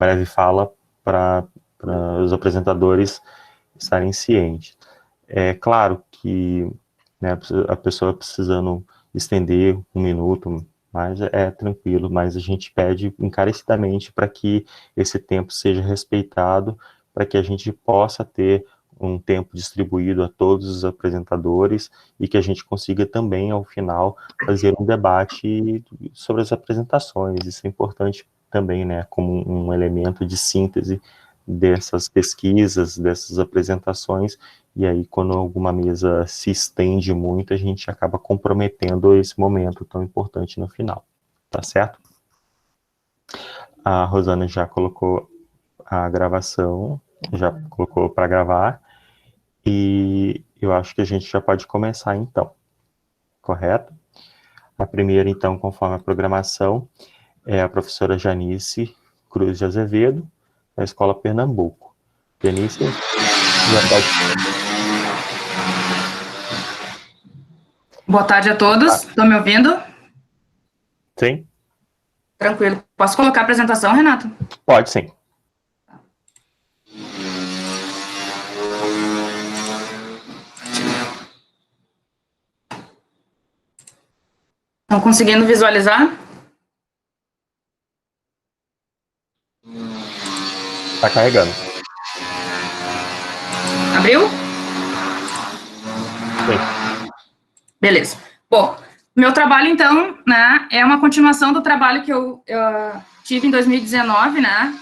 breve fala para os apresentadores estarem cientes. É claro que, né, a pessoa precisando estender 1 minuto, mas é tranquilo, mas a gente pede encarecidamente para que esse tempo seja respeitado, para que a gente possa ter um tempo distribuído a todos os apresentadores e que a gente consiga também, ao final, fazer um debate sobre as apresentações. Isso é importante também, né, como um elemento de síntese dessas pesquisas, dessas apresentações, e aí quando alguma mesa se estende muito, a gente acaba comprometendo esse momento tão importante no final, tá certo? A Rosana já colocou a gravação, já colocou para gravar, e eu acho que a gente já pode começar então, correto? A primeira, então, conforme a programação, é a professora Janice Cruz de Azevedo, da Escola Pernambuco. Janice, já pode... Boa tarde a todos, estão me ouvindo? Sim. Tranquilo. Posso colocar a apresentação, Renato? Pode, sim. Estão conseguindo visualizar? Está carregando. Abriu? Sim. Beleza. Bom, meu trabalho, então, né, é uma continuação do trabalho que eu tive em 2019, né?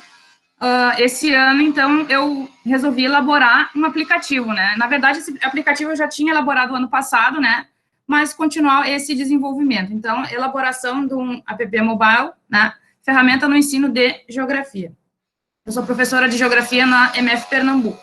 Esse ano, então, eu resolvi elaborar um aplicativo, né? Na verdade, esse aplicativo eu já tinha elaborado ano passado, né? Mas continuar esse desenvolvimento. Então, elaboração de um app mobile, né? Ferramenta no ensino de geografia. Eu sou professora de geografia na MF Pernambuco.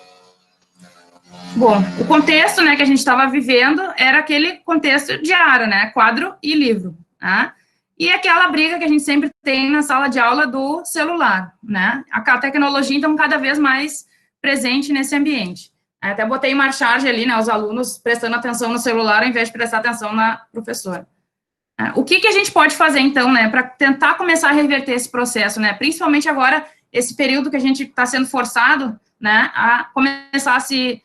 Bom, o contexto, né, que a gente estava vivendo era aquele contexto diário, né? Quadro e livro, né? E aquela briga que a gente sempre tem na sala de aula do celular, né? A tecnologia, então, cada vez mais presente nesse ambiente. Até botei uma charge ali, né, os alunos prestando atenção no celular ao invés de prestar atenção na professora. O que a gente pode fazer, então, né, para tentar começar a reverter esse processo, né? Principalmente agora, esse período que a gente está sendo forçado, né, a começar a se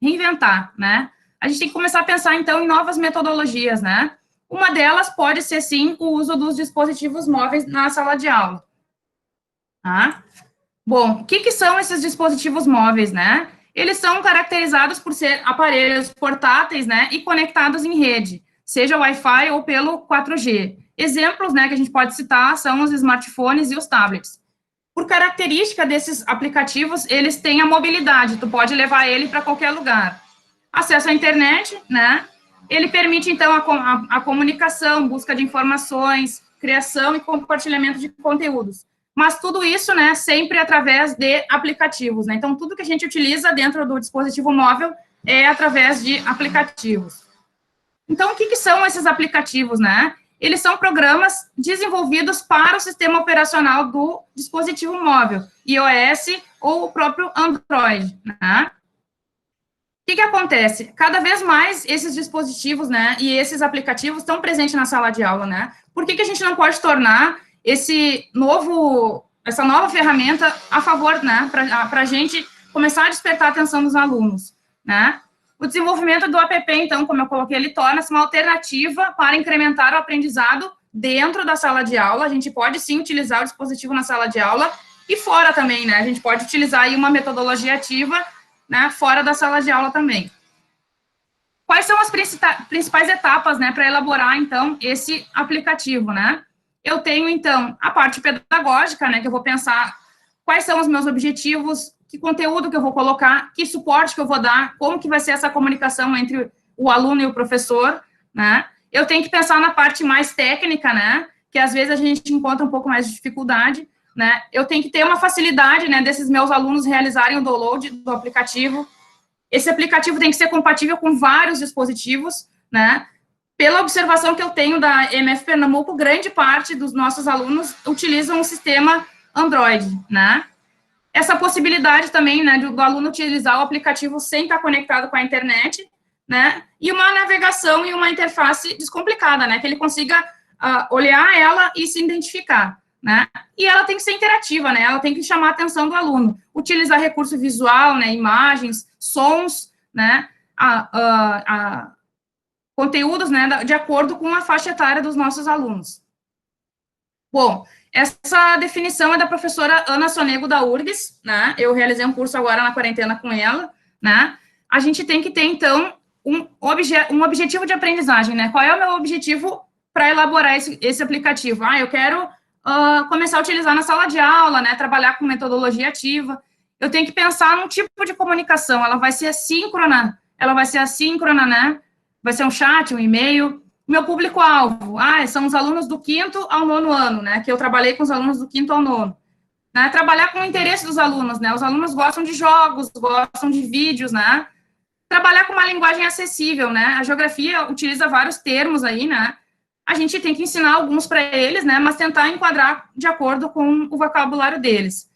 reinventar, né? A gente tem que começar a pensar, então, em novas metodologias, né? Uma delas pode ser, sim, o uso dos dispositivos móveis na sala de aula. Tá? Bom, o que são esses dispositivos móveis, né? Eles são caracterizados por ser aparelhos portáteis, né, e conectados em rede, seja Wi-Fi ou pelo 4G. Exemplos, né, que a gente pode citar são os smartphones e os tablets. Por característica desses aplicativos, eles têm a mobilidade, tu pode levar ele para qualquer lugar. Acesso à internet, né? Ele permite, então, a comunicação, busca de informações, criação e compartilhamento de conteúdos. Mas tudo isso, né, sempre através de aplicativos, né? Então, tudo que a gente utiliza dentro do dispositivo móvel é através de aplicativos. Então, o que são esses aplicativos, né? Eles são programas desenvolvidos para o sistema operacional do dispositivo móvel, iOS ou o próprio Android, né? O que acontece? Cada vez mais esses dispositivos, né, e esses aplicativos estão presentes na sala de aula, né? Por que a gente não pode tornar essa nova ferramenta a favor, né, para a gente começar a despertar a atenção dos alunos, né? O desenvolvimento do app, então, como eu coloquei, ele torna-se uma alternativa para incrementar o aprendizado dentro da sala de aula. A gente pode, sim, utilizar o dispositivo na sala de aula e fora também, né? A gente pode utilizar aí uma metodologia ativa, né, fora da sala de aula também. Quais são as principais etapas, né, para elaborar, então, esse aplicativo, né? Eu tenho, então, a parte pedagógica, né, que eu vou pensar quais são os meus objetivos, que conteúdo que eu vou colocar, que suporte que eu vou dar, como que vai ser essa comunicação entre o aluno e o professor, né? Eu tenho que pensar na parte mais técnica, né, que às vezes a gente encontra um pouco mais de dificuldade, né? Eu tenho que ter uma facilidade, né, desses meus alunos realizarem o download do aplicativo. Esse aplicativo tem que ser compatível com vários dispositivos, né? Pela observação que eu tenho da MF Pernambuco, grande parte dos nossos alunos utilizam o sistema Android, né? Essa possibilidade também, né, do aluno utilizar o aplicativo sem estar conectado com a internet, né? E uma navegação e uma interface descomplicada, né? Que ele consiga olhar ela e se identificar, né? E ela tem que ser interativa, né? Ela tem que chamar a atenção do aluno, utilizar recurso visual, né? Imagens, sons, né? Conteúdos, né? De acordo com a faixa etária dos nossos alunos. Bom, essa definição é da professora Ana Sonego, da URGS, né? Eu realizei um curso agora na quarentena com ela, né? A gente tem que ter, então, um objetivo de aprendizagem, né? Qual é o meu objetivo para elaborar esse aplicativo? Eu quero começar a utilizar na sala de aula, né? Trabalhar com metodologia ativa. Eu tenho que pensar num tipo de comunicação. Ela vai ser assíncrona, né? Vai ser um chat, um e-mail. Meu público-alvo, são os alunos do 5º ao 9º ano, né, que eu trabalhei com os alunos do 5º ao 9º. Né, trabalhar com o interesse dos alunos, né, os alunos gostam de jogos, gostam de vídeos, né, trabalhar com uma linguagem acessível, né, a geografia utiliza vários termos aí, né, a gente tem que ensinar alguns para eles, né, mas tentar enquadrar de acordo com o vocabulário deles.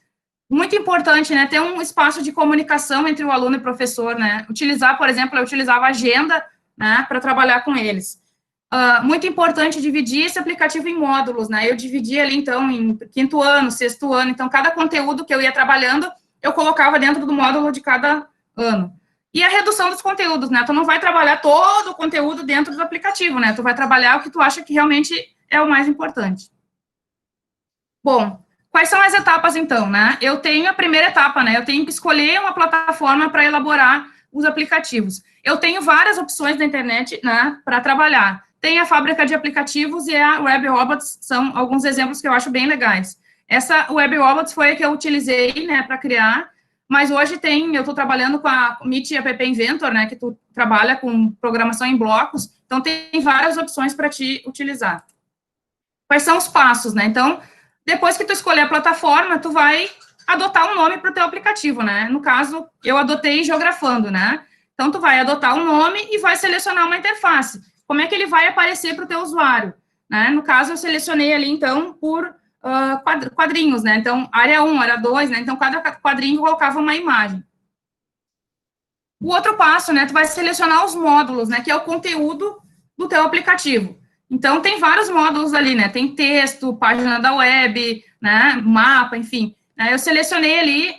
Muito importante, né, ter um espaço de comunicação entre o aluno e o professor, né, utilizar, por exemplo, eu utilizava a agenda, né, para trabalhar com eles. Muito importante dividir esse aplicativo em módulos, né? Eu dividi ali, então, em 5º ano, 6º ano, então, cada conteúdo que eu ia trabalhando, eu colocava dentro do módulo de cada ano. E a redução dos conteúdos, né? Tu não vai trabalhar todo o conteúdo dentro do aplicativo, né? Tu vai trabalhar o que tu acha que realmente é o mais importante. Bom, quais são as etapas, então, né? Eu tenho a primeira etapa, né? Eu tenho que escolher uma plataforma para elaborar os aplicativos. Eu tenho várias opções na internet, né, para trabalhar. Tem a fábrica de aplicativos e a Web Robots, são alguns exemplos que eu acho bem legais. Essa Web Robots foi a que eu utilizei, né, para criar, mas hoje eu estou trabalhando com a Meet App Inventor, né, que tu trabalha com programação em blocos, então tem várias opções para te utilizar. Quais são os passos, né? Então, depois que tu escolher a plataforma, tu vai adotar um nome para o teu aplicativo, né? No caso, eu adotei Geografando, né? Então, tu vai adotar um nome e vai selecionar uma interface. Como é que ele vai aparecer para o teu usuário? Né? No caso, eu selecionei ali, então, por quadrinhos, né? Então, área 1, área 2, né? Então, cada quadrinho colocava uma imagem. O outro passo, né? Tu vai selecionar os módulos, né? Que é o conteúdo do teu aplicativo. Então, tem vários módulos ali, né? Tem texto, página da web, né? Mapa, enfim. Eu selecionei ali,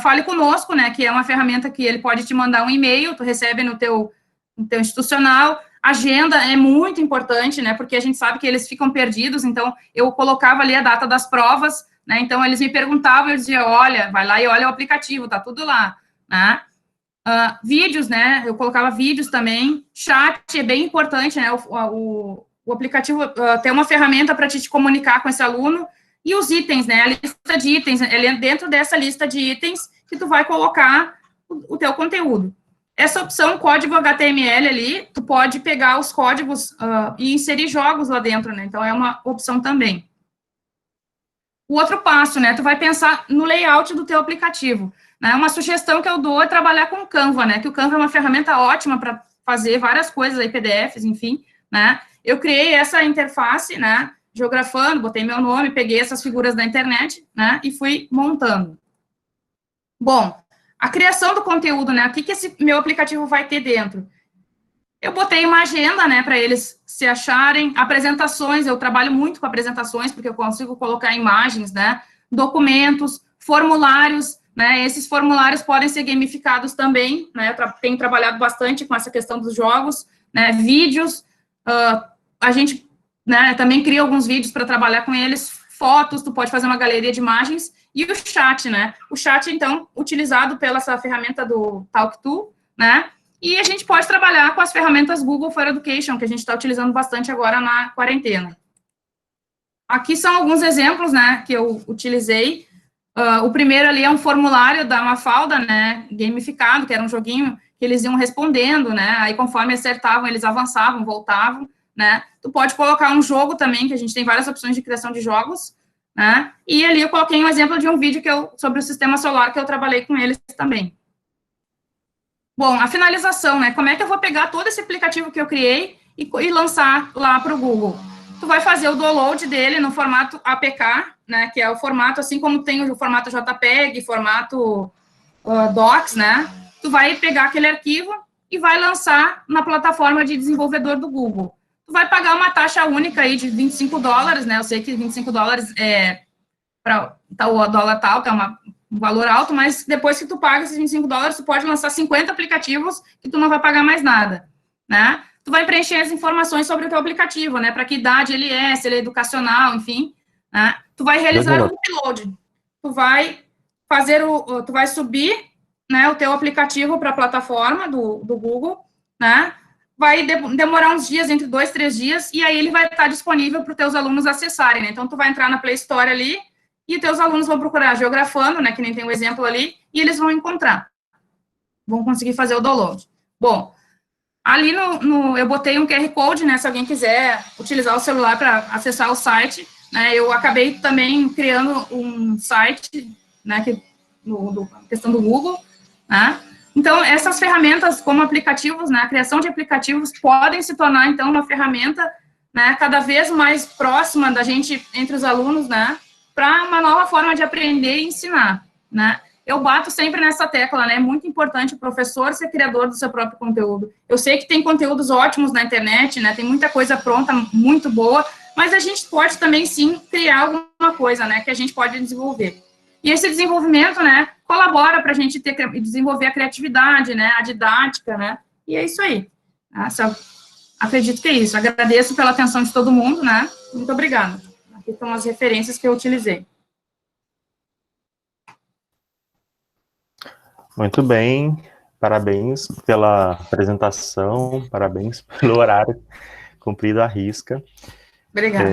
Fale Conosco, né? Que é uma ferramenta que ele pode te mandar um e-mail, tu recebe no teu institucional. Agenda é muito importante, né? Porque a gente sabe que eles ficam perdidos, então eu colocava ali a data das provas, né? Então eles me perguntavam, eu dizia, olha, vai lá e olha o aplicativo, tá tudo lá, né? Vídeos, né? Eu colocava vídeos também. Chat é bem importante, né? O aplicativo tem uma ferramenta para te comunicar com esse aluno. E os itens, né? A lista de itens, dentro dessa lista de itens que tu vai colocar o teu conteúdo. Essa opção, código HTML ali, tu pode pegar os códigos e inserir jogos lá dentro, né? Então, é uma opção também. O outro passo, né? Tu vai pensar no layout do teu aplicativo. Né? Uma sugestão que eu dou é trabalhar com o Canva, né? Que o Canva é uma ferramenta ótima para fazer várias coisas aí, PDFs, enfim, né? Eu criei essa interface, né? Geografando, botei meu nome, peguei essas figuras da internet, né? E fui montando. Bom, a criação do conteúdo, né? O que esse meu aplicativo vai ter dentro? Eu botei uma agenda, né, para eles se acharem. Apresentações, eu trabalho muito com apresentações, porque eu consigo colocar imagens, né? Documentos, formulários, né? Esses formulários podem ser gamificados também, né? Eu tenho trabalhado bastante com essa questão dos jogos, né? Vídeos, a gente, né, também cria alguns vídeos para trabalhar com eles, fotos, tu pode fazer uma galeria de imagens, e o chat, né? O chat, então, utilizado pela essa ferramenta do Talk2, né? E a gente pode trabalhar com as ferramentas Google for Education, que a gente está utilizando bastante agora na quarentena. Aqui são alguns exemplos, né, que eu utilizei. O primeiro ali é um formulário da Mafalda, né, gamificado, que era um joguinho que eles iam respondendo, né, aí conforme acertavam, eles avançavam, voltavam, né. Tu pode colocar um jogo também, que a gente tem várias opções de criação de jogos, né, e ali eu coloquei um exemplo de um vídeo sobre o sistema solar que eu trabalhei com eles também. Bom, a finalização, né? Como é que eu vou pegar todo esse aplicativo que eu criei e lançar lá para o Google? Tu vai fazer o download dele no formato APK, né? Que é o formato, assim como tem o formato JPEG, formato Docs, né? Tu vai pegar aquele arquivo e vai lançar na plataforma de desenvolvedor do Google. tu vai pagar uma taxa única aí de $25, né? Eu sei que $25 o dólar tal, tá um valor alto, mas depois que tu paga esses $25, tu pode lançar 50 aplicativos que tu não vai pagar mais nada, né? Tu vai preencher as informações sobre o teu aplicativo, né? Para que idade ele é, se ele é educacional, enfim, né? Tu vai realizar o upload. Tu vai tu vai subir, né, o teu aplicativo para a plataforma do Google, né? Vai demorar uns dias, entre 2, 3 dias, e aí ele vai estar disponível para os teus alunos acessarem, né? Então, tu vai entrar na Play Store ali, e teus alunos vão procurar geografando, né, que nem tem o exemplo ali, e eles vão encontrar. Vão conseguir fazer o download. Bom, ali eu botei um QR Code, né, se alguém quiser utilizar o celular para acessar o site, né, eu acabei também criando um site, né, questão do Google, né. Então, essas ferramentas como aplicativos, né, a criação de aplicativos podem se tornar, então, uma ferramenta, né, cada vez mais próxima da gente, entre os alunos, né, para uma nova forma de aprender e ensinar, né. Eu bato sempre nessa tecla, né, é muito importante o professor ser criador do seu próprio conteúdo. Eu sei que tem conteúdos ótimos na internet, né, tem muita coisa pronta, muito boa, mas a gente pode também, sim, criar alguma coisa, né, que a gente pode desenvolver. E esse desenvolvimento, né, colabora para a gente desenvolver a criatividade, né, a didática, né, e é isso aí. Acredito que é isso. Agradeço pela atenção de todo mundo, né, muito obrigada. Aqui estão as referências que eu utilizei. Muito bem, parabéns pela apresentação, parabéns pelo horário cumprido à risca. Obrigada.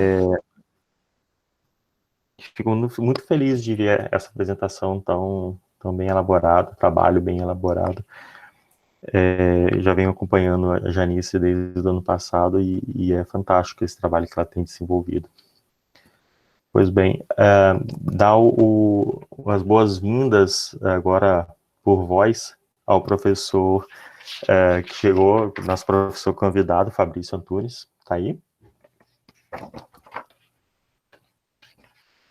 Fico muito feliz de ver essa apresentação tão bem elaborada, trabalho bem elaborado. Já venho acompanhando a Janice desde o ano passado e é fantástico esse trabalho que ela tem desenvolvido. Pois bem, dá as boas-vindas agora por voz ao professor que chegou, nosso professor convidado, Fabrício Antunes. Está aí?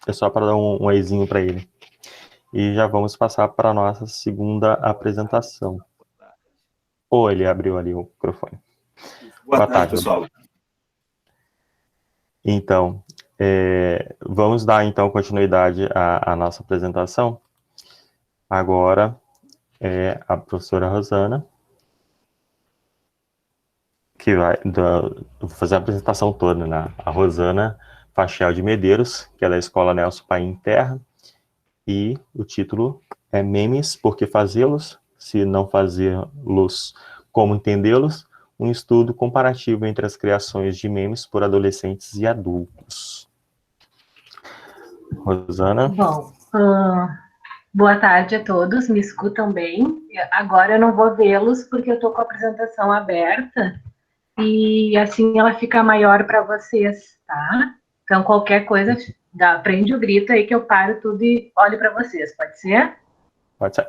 É só para dar um oizinho para ele. E já vamos passar para a nossa segunda apresentação. Ele abriu ali o microfone. Boa tarde, pessoal. Então, vamos dar então continuidade à nossa apresentação. Agora é a professora Rosana, que vou fazer a apresentação toda, né? A Rosana Fachel de Medeiros, que é da Escola Nelson Paim Terra, e o título é Memes, por que fazê-los? Se não fazê-los, como entendê-los? Um estudo comparativo entre as criações de memes por adolescentes e adultos. Rosana? Bom, boa tarde a todos, me escutam bem? Agora eu não vou vê-los porque eu estou com a apresentação aberta e assim ela fica maior para vocês, tá? Então qualquer coisa, prende o grito aí que eu paro tudo e olho para vocês, pode ser? Pode ser.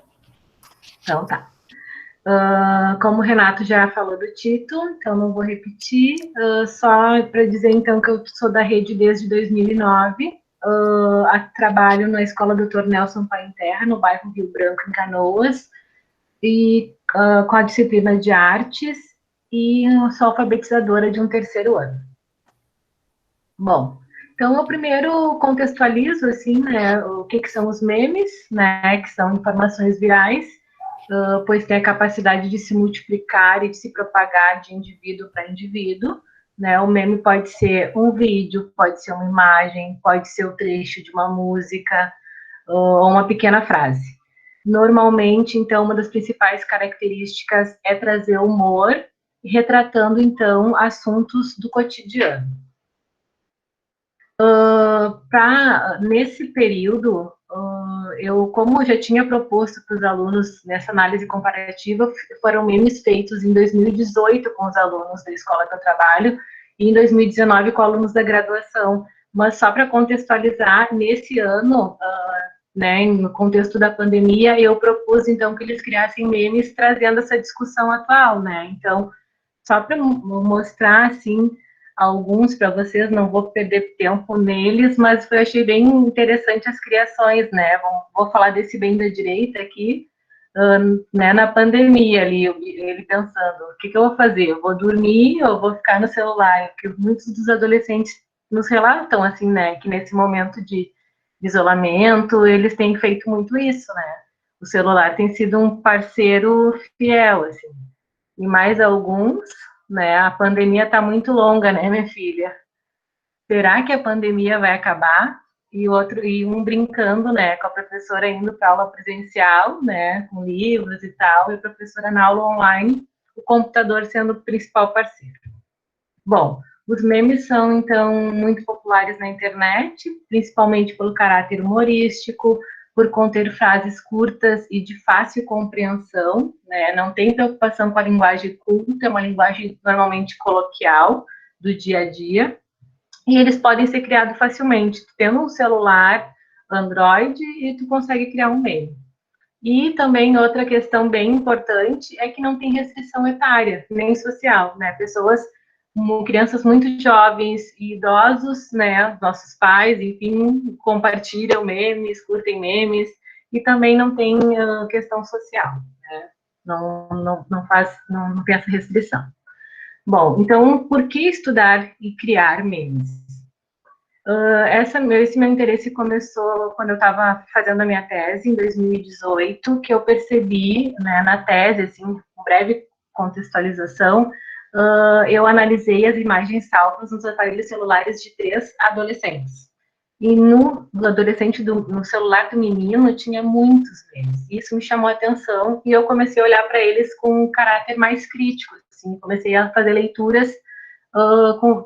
Então tá. Como o Renato já falou do título, então não vou repetir, só para dizer então que eu sou da rede desde 2009, trabalho na Escola Dr. Nelson Paim Terra, no bairro Rio Branco, em Canoas, e com a disciplina de artes, e sou alfabetizadora de um 3º ano. Bom, então eu primeiro contextualizo, assim, né, o que são os memes, né, que são informações virais, pois tem a capacidade de se multiplicar e de se propagar de indivíduo para indivíduo, né? O meme pode ser um vídeo, pode ser uma imagem, pode ser o trecho de uma música, ou uma pequena frase. Normalmente, então, uma das principais características é trazer humor, retratando, então, assuntos do cotidiano. Nesse período, como eu já tinha proposto para os alunos nessa análise comparativa, foram memes feitos em 2018 com os alunos da escola que eu trabalho, e em 2019 com alunos da graduação. Mas só para contextualizar, nesse ano, né, no contexto da pandemia, eu propus, então, que eles criassem memes trazendo essa discussão atual, né? Então, só para mostrar, assim, alguns para vocês, não vou perder tempo neles, mas eu achei bem interessante as criações, né? Vou falar desse bem da direita aqui, né, na pandemia ali, ele pensando, o que eu vou fazer? Eu vou dormir ou vou ficar no celular? Porque muitos dos adolescentes nos relatam, assim, né, que nesse momento de isolamento, eles têm feito muito isso, né? O celular tem sido um parceiro fiel, assim. E mais alguns, né, a pandemia está muito longa, né, minha filha? Será que a pandemia vai acabar? E um brincando, né, com a professora indo para aula presencial, né, com livros e tal, e a professora na aula online, o computador sendo o principal parceiro. Bom, os memes são, então, muito populares na internet, principalmente pelo caráter humorístico, por conter frases curtas e de fácil compreensão, né, não tem preocupação com a linguagem culta, é uma linguagem normalmente coloquial, do dia a dia, e eles podem ser criados facilmente. Tu tendo um celular Android e tu consegue criar um meme. E também outra questão bem importante é que não tem restrição etária, nem social, né? Pessoas, crianças muito jovens e idosos, né? Nossos pais, enfim, compartilham memes, curtem memes, e também não tem questão social, né? Não tem essa restrição. Bom, então, por que estudar e criar memes? Esse meu interesse começou quando eu estava fazendo a minha tese, em 2018, que eu percebi, né, na tese, assim, com breve contextualização, eu analisei as imagens salvas nos aparelhos celulares de 3 adolescentes. E no celular do menino tinha muitos memes. Isso me chamou a atenção e eu comecei a olhar para eles com um caráter mais crítico. Assim, comecei a fazer leituras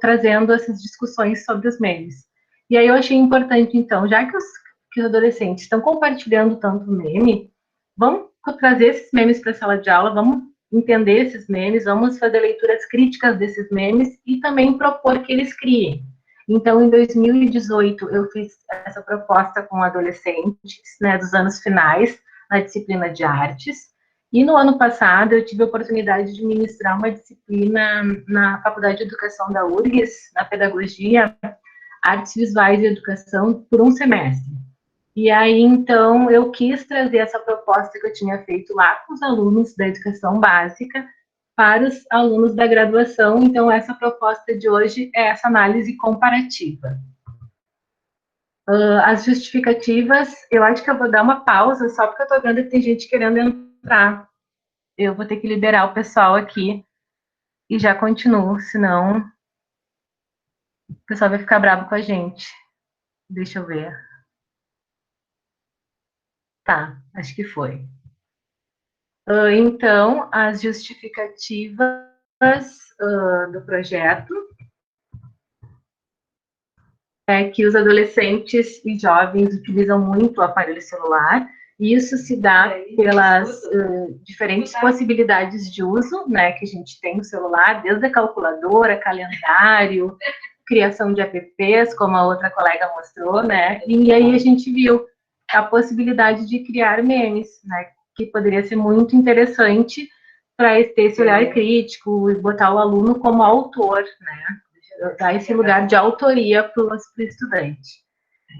trazendo essas discussões sobre os memes. E aí eu achei importante, então, já que os adolescentes estão compartilhando tanto meme, vamos trazer esses memes para a sala de aula, vamos entender esses memes, vamos fazer leituras críticas desses memes e também propor que eles criem. Então, em 2018, eu fiz essa proposta com adolescentes, né, dos anos finais, na disciplina de artes, e no ano passado eu tive a oportunidade de ministrar uma disciplina na Faculdade de Educação da URGS, na Pedagogia, Artes Visuais e Educação, por um semestre. E aí, então, eu quis trazer essa proposta que eu tinha feito lá com os alunos da educação básica para os alunos da graduação. Então, essa proposta de hoje é essa análise comparativa. As justificativas, eu acho que eu vou dar uma pausa, só porque eu estou vendo que tem gente querendo entrar. Eu vou ter que liberar o pessoal aqui e já continuo, senão o pessoal vai ficar bravo com a gente. Deixa eu ver. Tá, acho que foi. Então, as justificativas do projeto é que os adolescentes e jovens utilizam muito o aparelho celular, e isso se dá pelas diferentes possibilidades de uso, né, que a gente tem no celular, desde a calculadora, calendário, criação de apps, como a outra colega mostrou, né, e aí a gente viu a possibilidade de criar memes, né, que poderia ser muito interessante para ter esse olhar crítico e botar o aluno como autor, né, dar esse lugar de autoria para o estudante.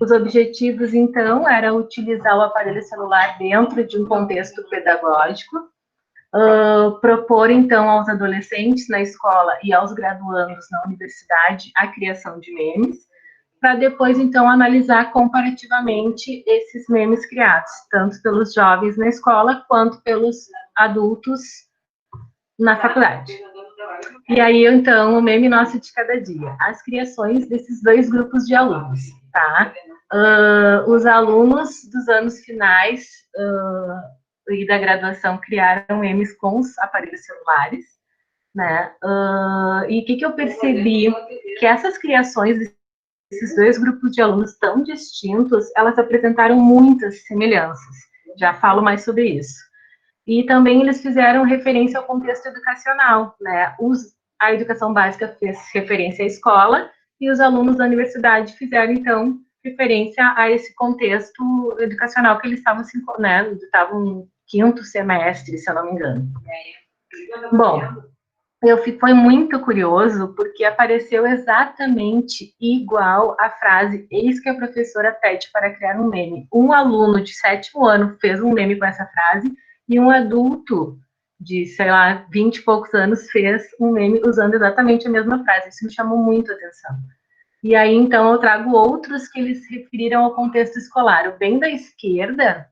Os objetivos, então, era utilizar o aparelho celular dentro de um contexto pedagógico, propor, então, aos adolescentes na escola e aos graduandos na universidade a criação de memes, para depois, então, analisar comparativamente esses memes criados, tanto pelos jovens na escola, quanto pelos adultos na faculdade. E aí, então, o meme nosso de cada dia. As criações desses 2 grupos de alunos, tá? Os alunos dos anos finais e da graduação criaram memes com os aparelhos celulares, né? E o que eu percebi? Que essas criações desses 2 grupos de alunos tão distintos, elas apresentaram muitas semelhanças. Já falo mais sobre isso. E também eles fizeram referência ao contexto educacional, né? A educação básica fez referência à escola e os alunos da universidade fizeram, então, referência a esse contexto educacional que eles estavam, né, estavam no 5º semestre, se eu não me engano. Bom, foi muito curioso, porque apareceu exatamente igual a frase "eis que a professora pede para criar um meme". Um aluno de 7º ano fez um meme com essa frase, e um adulto de, sei lá, 20 e poucos anos fez um meme usando exatamente a mesma frase. Isso me chamou muito a atenção. E aí, então, eu trago outros que eles se referiram ao contexto escolar. O bem da esquerda,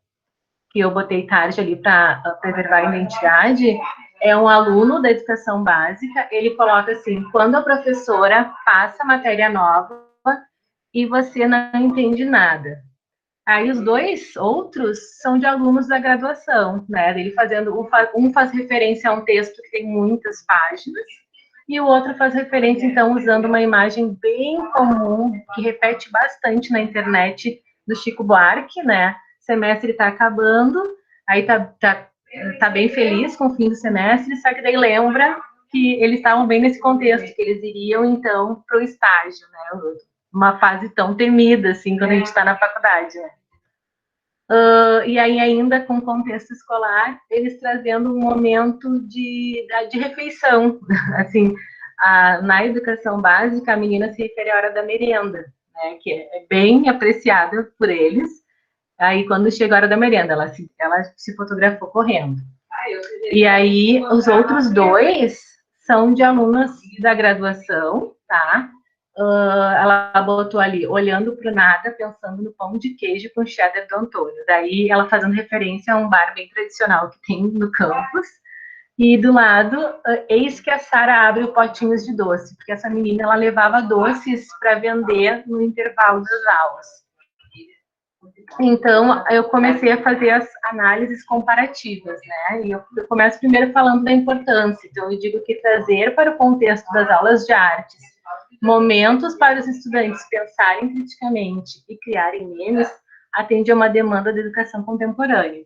que eu botei tarde ali para preservar a identidade, é um aluno da educação básica. Ele coloca assim: quando a professora passa matéria nova e você não entende nada. Aí os dois outros são de alunos da graduação, né? Ele fazendo, um faz referência a um texto que tem muitas páginas, e o outro faz referência, então, usando uma imagem bem comum, que repete bastante na internet, do Chico Buarque, né? O semestre está acabando, aí tá bem feliz com o fim do semestre, só que daí lembra que eles estavam bem nesse contexto, que eles iriam, então, para o estágio, né? Uma fase tão temida, assim, quando a gente está na faculdade, né? E aí, ainda com contexto escolar, eles trazendo um momento de refeição. Assim, na educação básica, a menina se refere à hora da merenda, né, que é bem apreciada por eles. Aí, quando chega a hora da merenda, ela se fotografou correndo. E aí, os outros dois são de alunas da graduação, tá? Ela botou ali, olhando para o nada, pensando no pão de queijo com cheddar do Antônio. Daí ela fazendo referência a um bar bem tradicional que tem no campus. E do lado, eis que a Sara abre o potinhos de doce, porque essa menina ela levava doces para vender no intervalo das aulas. Então, eu comecei a fazer as análises comparativas, né? E eu começo primeiro falando da importância. Então, eu digo que trazer para o contexto das aulas de artes momentos para os estudantes pensarem criticamente e criarem memes atende a uma demanda da educação contemporânea.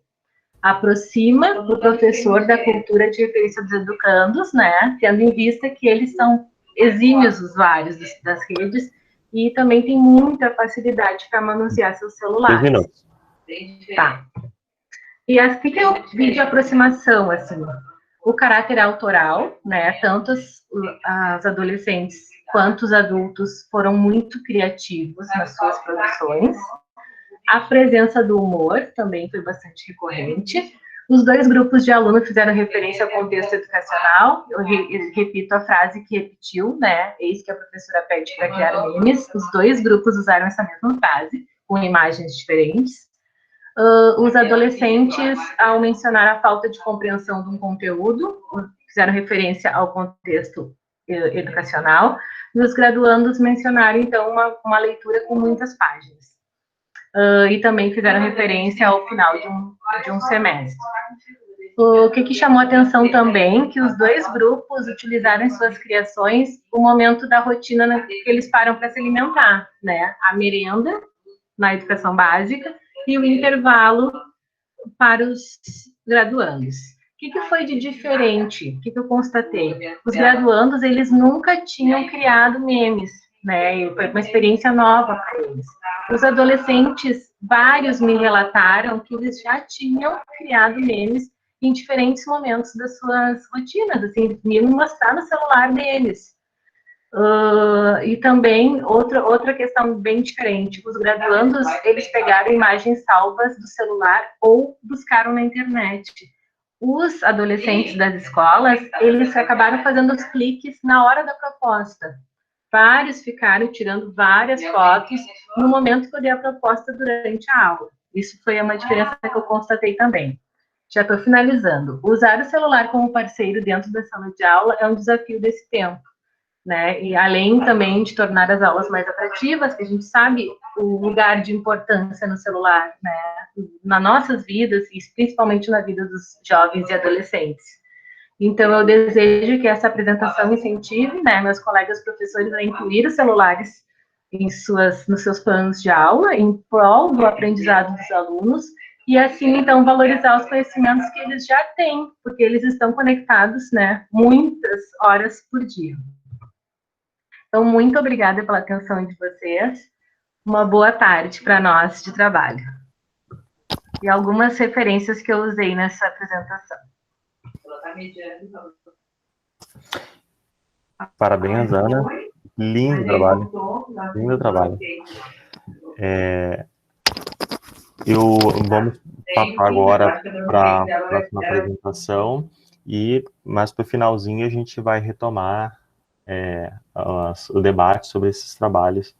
Aproxima o professor da cultura de referência dos educandos, né? Tendo em vista que eles são exímios usuários das redes e também tem muita facilidade para manusear seus celulares. 2 minutos. Tá. E o que é o vídeo aproximação, assim? O caráter autoral, né? Tanto as adolescentes quanto os adultos foram muito criativos nas suas produções. A presença do humor também foi bastante recorrente. Os dois grupos de alunos fizeram referência ao contexto educacional. Eu repito a frase que repetiu, né? Eis que a professora pede para criar memes. Os dois grupos usaram essa mesma frase, com imagens diferentes. Os adolescentes, ao mencionar a falta de compreensão de um conteúdo, fizeram referência ao contexto educacional, e os graduandos mencionaram, então, uma leitura com muitas páginas. E também fizeram referência ao final de um semestre. O que chamou a atenção também, que os dois grupos utilizaram em suas criações o momento da rotina que eles param para se alimentar, né? A merenda, na educação básica, e o intervalo para os graduandos. O que foi de diferente? O que eu constatei? Os graduandos, eles nunca tinham criado memes, né? E foi uma experiência nova para eles. Os adolescentes, vários me relataram que eles já tinham criado memes em diferentes momentos das suas rotinas, assim, me mostrar no celular deles. E também, outra questão bem diferente, os graduandos, eles pegaram imagens salvas do celular ou buscaram na internet. Os adolescentes das escolas, eles acabaram fazendo os cliques na hora da proposta. Vários ficaram tirando várias fotos no momento que eu dei a proposta durante a aula. Isso foi uma diferença que eu constatei também. Já estou finalizando. Usar o celular como parceiro dentro da sala de aula é um desafio desse tempo, né? E além também de tornar as aulas mais atrativas, que a gente sabe o lugar de importância no celular, né? Nas nossas vidas e principalmente na vida dos jovens e adolescentes. Então, eu desejo que essa apresentação incentive, né, meus colegas professores a incluir os celulares nos seus planos de aula, em prol do aprendizado dos alunos, e assim, então, valorizar os conhecimentos que eles já têm, porque eles estão conectados, né, muitas horas por dia. Então, muito obrigada pela atenção de vocês. Uma boa tarde para nós de trabalho. E algumas referências que eu usei nessa apresentação. Parabéns, Ana. Lindo trabalho. Lindo trabalho. Vamos passar agora para a próxima apresentação e mais para o finalzinho a gente vai retomar o debate sobre esses trabalhos.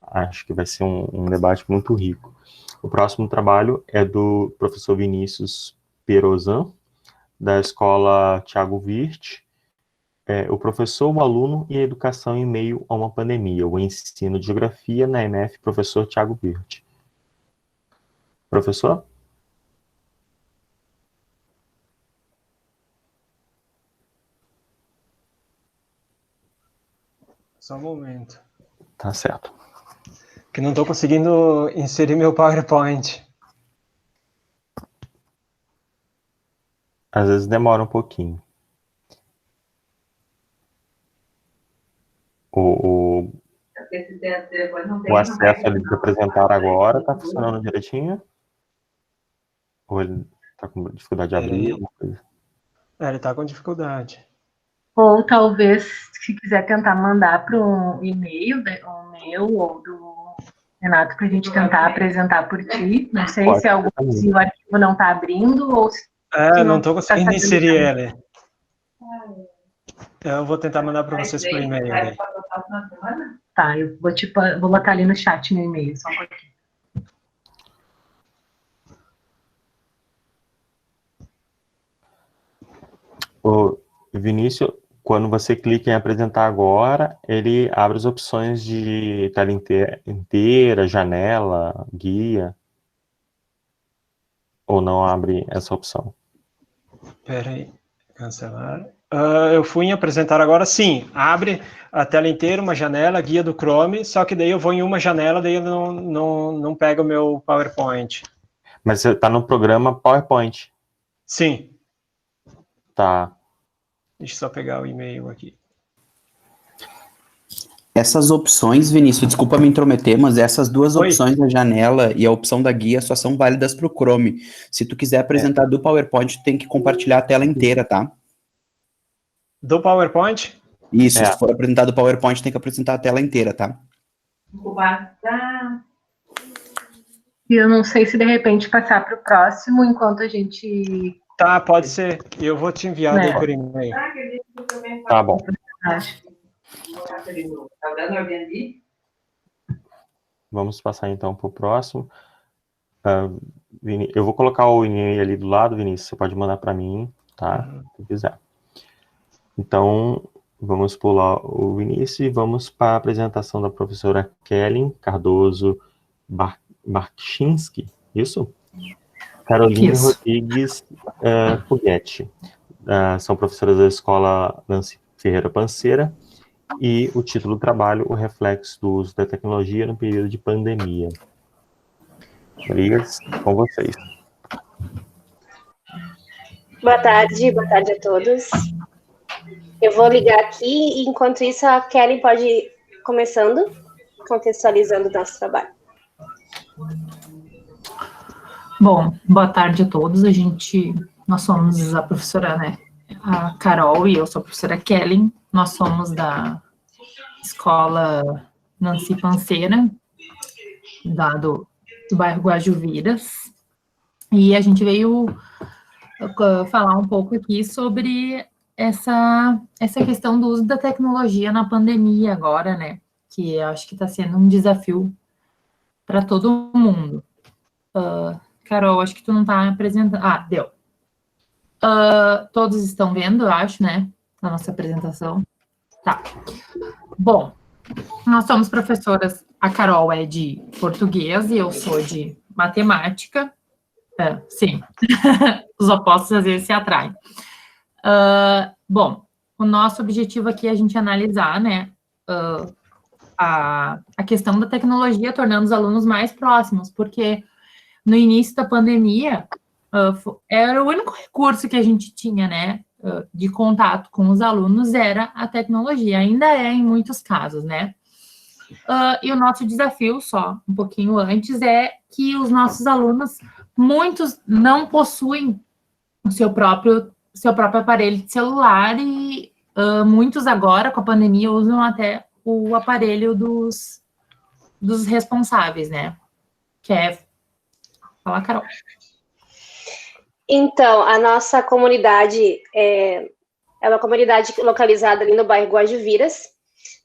Acho que vai ser um debate muito rico. O próximo trabalho é do professor Vinícius Perozan, da escola Thiago Wirth, o professor, o aluno e a educação em meio a uma pandemia, o ensino de geografia na MF, professor Thiago Wirth. Professor? Só um momento. Tá certo. Que não estou conseguindo inserir meu PowerPoint. Às vezes demora um pouquinho. O acesso ali de apresentar agora está funcionando direitinho? Ou ele está com dificuldade de abrir? Alguma coisa? Ele está com dificuldade. Ou talvez, se quiser tentar mandar para um e-mail, o meu ou do Renato, para a gente tentar apresentar por ti. Não sei se o arquivo não está abrindo ou se não estou conseguindo inserir ele. Eu vou tentar mandar para vocês por e-mail. Tá, eu vou botar ali no chat meu e-mail, só um pouquinho. O Vinícius, quando você clica em apresentar agora, ele abre as opções de tela inteira, janela, guia, ou não abre essa opção? Espera aí, cancelar. Eu fui em apresentar agora, sim, abre a tela inteira, uma janela, guia do Chrome, só que daí eu vou em uma janela, daí eu não pega o meu PowerPoint. Mas você está no programa PowerPoint? Sim. Tá. Deixa eu só pegar o e-mail aqui. Essas opções, Vinícius, desculpa me intrometer, mas essas duas opções da janela e a opção da guia só são válidas para o Chrome. Se tu quiser apresentar do PowerPoint, tu tem que compartilhar a tela inteira, tá? Do PowerPoint? Isso, se for apresentar do PowerPoint, tem que apresentar a tela inteira, tá? Eu não sei se de repente passar para o próximo, enquanto a gente... Tá, pode ser. Eu vou te enviar daí por e-mail. Tá bom. Vamos passar então para o próximo. Eu vou colocar o e-mail ali do lado, Vinícius, você pode mandar para mim, tá? Se quiser. Então, vamos pular o Vinícius e vamos para a apresentação da professora Kellen Cardoso Barchinski, isso? Caroline Rodrigues Puguetti. São professoras da escola Nancy Ferreira Panceira, e o título do trabalho, o reflexo do uso da tecnologia no período de pandemia. Rodrigues, com vocês. Boa tarde a todos. Eu vou ligar aqui e, enquanto isso, a Kellen pode ir começando, contextualizando o nosso trabalho. Bom, boa tarde a todos. Nós somos a professora, né, a Carol, e eu sou a professora Kellen. Nós somos da escola Nancy Panceira, do bairro Guajuviras, e a gente veio falar um pouco aqui sobre essa questão do uso da tecnologia na pandemia agora, né, que eu acho que está sendo um desafio para todo mundo. Carol, acho que tu não está apresentando... deu. Todos estão vendo, eu acho, né, a nossa apresentação. Tá. Bom, nós somos professoras, a Carol é de português e eu sou de matemática. Sim, os opostos às vezes se atraem. Bom, o nosso objetivo aqui é a gente analisar, né, a questão da tecnologia tornando os alunos mais próximos, porque no início da pandemia era o único recurso que a gente tinha, né, de contato com os alunos era a tecnologia, ainda é em muitos casos, né? E o nosso desafio, só um pouquinho antes, é que os nossos alunos, muitos não possuem o seu próprio aparelho de celular e muitos agora, com a pandemia, usam até o aparelho dos responsáveis, né? Quer falar, Carol? Então, a nossa comunidade é uma comunidade localizada ali no bairro Guajuviras.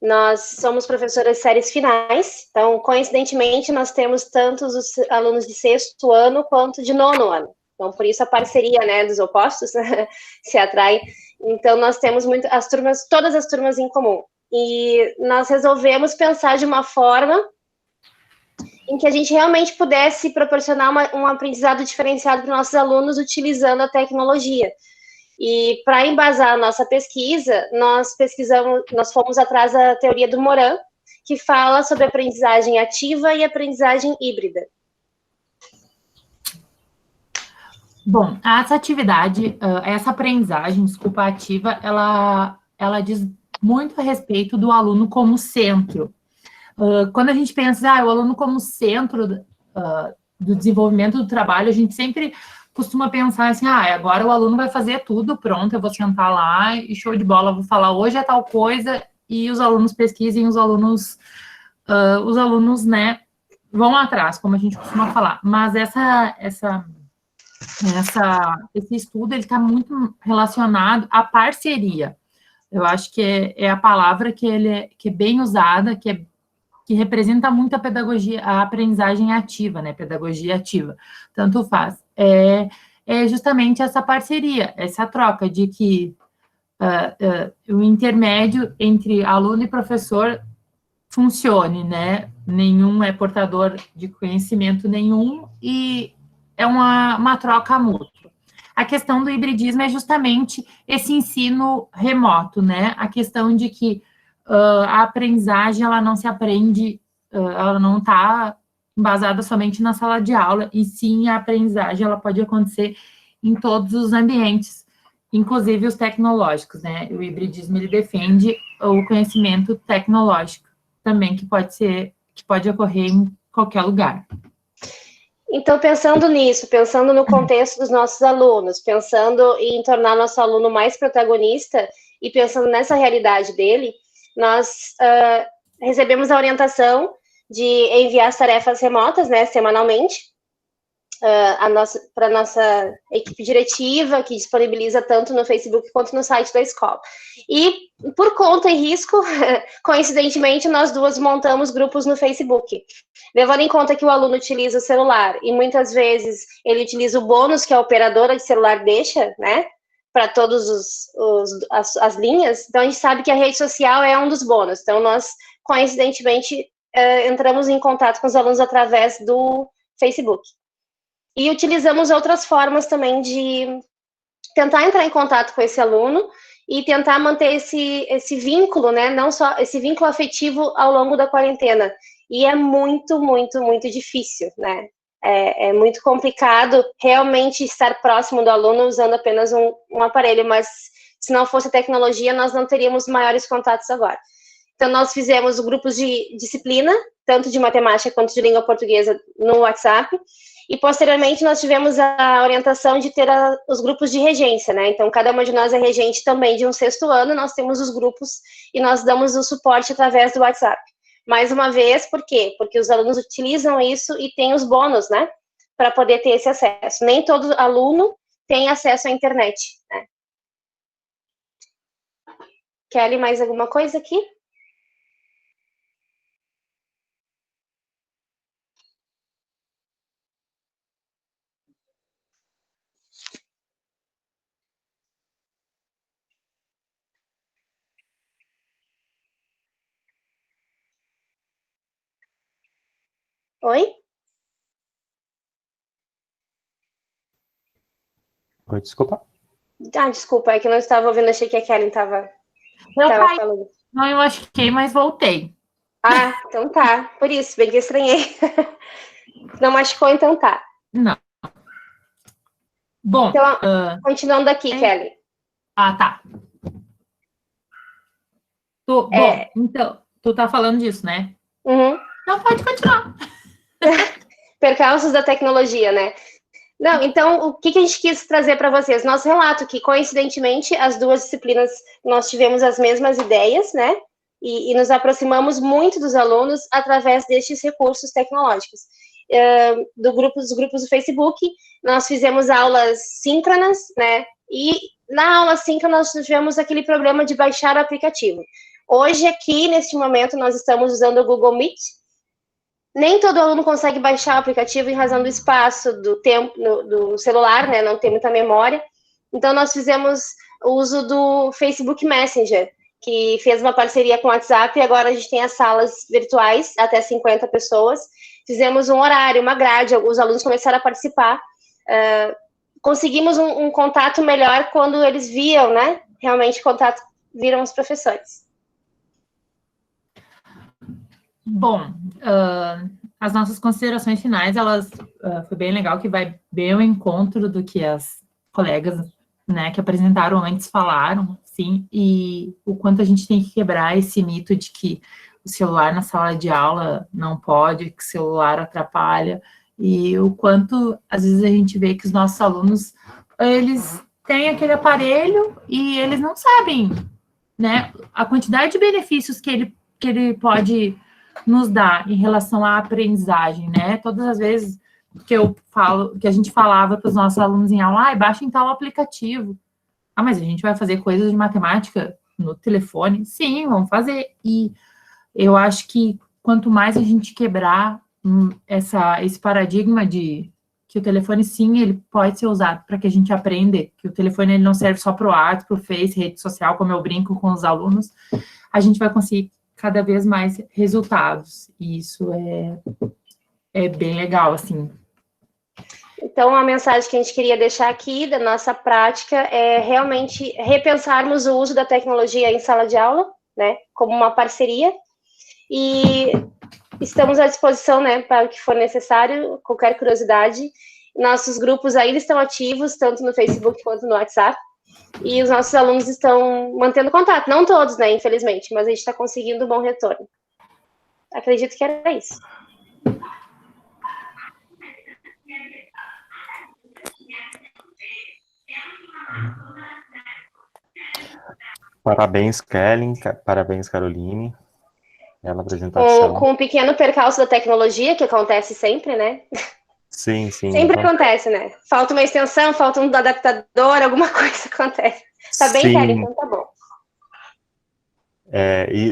Nós somos professoras de séries finais, então, coincidentemente, nós temos tanto os alunos de 6º ano quanto de 9º ano. Então, por isso a parceria, né, dos opostos se atrai. Então, nós temos todas as turmas em comum. E nós resolvemos pensar de uma forma em que a gente realmente pudesse proporcionar um aprendizado diferenciado para os nossos alunos utilizando a tecnologia. E para embasar a nossa pesquisa, nós fomos atrás da teoria do Morin, que fala sobre aprendizagem ativa e aprendizagem híbrida. Bom, essa atividade, essa aprendizagem, ativa, ela diz muito a respeito do aluno como centro. Quando a gente pensa, o aluno como centro do desenvolvimento do trabalho, a gente sempre costuma pensar assim, agora o aluno vai fazer tudo, pronto, eu vou sentar lá e show de bola, vou falar hoje é tal coisa, e os alunos pesquisem, os alunos, né, vão atrás, como a gente costuma falar. Mas esse estudo, ele está muito relacionado à parceria. Eu acho que é a palavra que é bem usada, que representa muito a pedagogia, a aprendizagem ativa, né? Pedagogia ativa, tanto faz. É justamente essa parceria, essa troca de que o intermédio entre aluno e professor funcione, né? Nenhum é portador de conhecimento nenhum e é uma troca mútua. A questão do hibridismo é justamente esse ensino remoto, né? A questão de que a aprendizagem, ela não se aprende, ela não está embasada somente na sala de aula, e sim a aprendizagem, ela pode acontecer em todos os ambientes, inclusive os tecnológicos, né? O hibridismo, ele defende o conhecimento tecnológico também, que pode ocorrer em qualquer lugar. Então, pensando nisso, pensando no contexto dos nossos alunos, pensando em tornar nosso aluno mais protagonista e pensando nessa realidade dele, nós recebemos a orientação de enviar as tarefas remotas, né, semanalmente, para a nossa equipe diretiva, que disponibiliza tanto no Facebook quanto no site da escola. E, por conta e risco, coincidentemente, nós duas montamos grupos no Facebook. Levando em conta que o aluno utiliza o celular, e muitas vezes ele utiliza o bônus que a operadora de celular deixa, né, para todas as linhas, então a gente sabe que a rede social é um dos bônus. Então, nós, coincidentemente, entramos em contato com os alunos através do Facebook. E utilizamos outras formas também de tentar entrar em contato com esse aluno e tentar manter esse vínculo, né, não só esse vínculo afetivo ao longo da quarentena. E é muito, muito, muito difícil, né? É muito complicado realmente estar próximo do aluno usando apenas um aparelho, mas se não fosse a tecnologia, nós não teríamos maiores contatos agora. Então, nós fizemos grupos de disciplina, tanto de matemática quanto de língua portuguesa, no WhatsApp, e posteriormente nós tivemos a orientação de ter os grupos de regência, né? Então, cada uma de nós é regente também de um 6º ano, nós temos os grupos e nós damos o suporte através do WhatsApp. Mais uma vez, por quê? Porque os alunos utilizam isso e tem os bônus, né? Para poder ter esse acesso. Nem todo aluno tem acesso à internet, né? Kelly, mais alguma coisa aqui? Oi? Oi, desculpa. Desculpa, é que eu não estava ouvindo, achei que a Kelly estava falando. Não, eu machuquei, mas voltei. Então tá, por isso, bem que eu estranhei. Não machucou, então tá. Não. Bom, então, continuando aqui, Kelly. Tá. Bom, então, tu tá falando disso, né? Uhum. Então pode continuar. Percalços da tecnologia, né? Não, então, o que a gente quis trazer para vocês? Nosso relato que, coincidentemente, as duas disciplinas, nós tivemos as mesmas ideias, né? E nos aproximamos muito dos alunos através destes recursos tecnológicos. dos grupos do Facebook. Nós fizemos aulas síncronas, né? E na aula síncrona nós tivemos aquele problema de baixar o aplicativo. Hoje, aqui, neste momento, nós estamos usando o Google Meet. Nem todo aluno consegue baixar o aplicativo em razão do espaço, do tempo, do celular, né? Não tem muita memória. Então, nós fizemos o uso do Facebook Messenger, que fez uma parceria com o WhatsApp, e agora a gente tem as salas virtuais, até 50 pessoas. Fizemos um horário, uma grade, os alunos começaram a participar. Conseguimos um contato melhor quando eles viam, né? Realmente, viram os professores. Bom, as nossas considerações finais, foi bem legal, que vai bem ao encontro do que as colegas, né, que apresentaram antes falaram, sim, e o quanto a gente tem que quebrar esse mito de que o celular na sala de aula não pode, que o celular atrapalha, e o quanto, às vezes, a gente vê que os nossos alunos, eles têm aquele aparelho e eles não sabem, né, a quantidade de benefícios que ele pode nos dar em relação à aprendizagem, né, todas as vezes que a gente falava para os nossos alunos em aula, baixem tal aplicativo. Mas a gente vai fazer coisas de matemática no telefone? Sim, vamos fazer. E eu acho que quanto mais a gente quebrar esse paradigma de que o telefone, sim, ele pode ser usado para que a gente aprenda, que o telefone ele não serve só para o WhatsApp, para o Face, rede social, como eu brinco com os alunos, a gente vai conseguir cada vez mais resultados. E isso é bem legal, assim. Então, a mensagem que a gente queria deixar aqui da nossa prática é realmente repensarmos o uso da tecnologia em sala de aula, né, como uma parceria, e estamos à disposição, né, para o que for necessário, qualquer curiosidade. Nossos grupos ainda estão ativos, tanto no Facebook quanto no WhatsApp, e os nossos alunos estão mantendo contato, não todos, né, infelizmente, mas a gente está conseguindo um bom retorno. Acredito que era isso. Parabéns, Kellen, parabéns, Caroline, pela apresentação. Com um pequeno percalço da tecnologia, que acontece sempre, né? Sim. Sempre acontece, né? Falta uma extensão, falta um adaptador, alguma coisa acontece. Tá bem, Kellen? Então tá bom.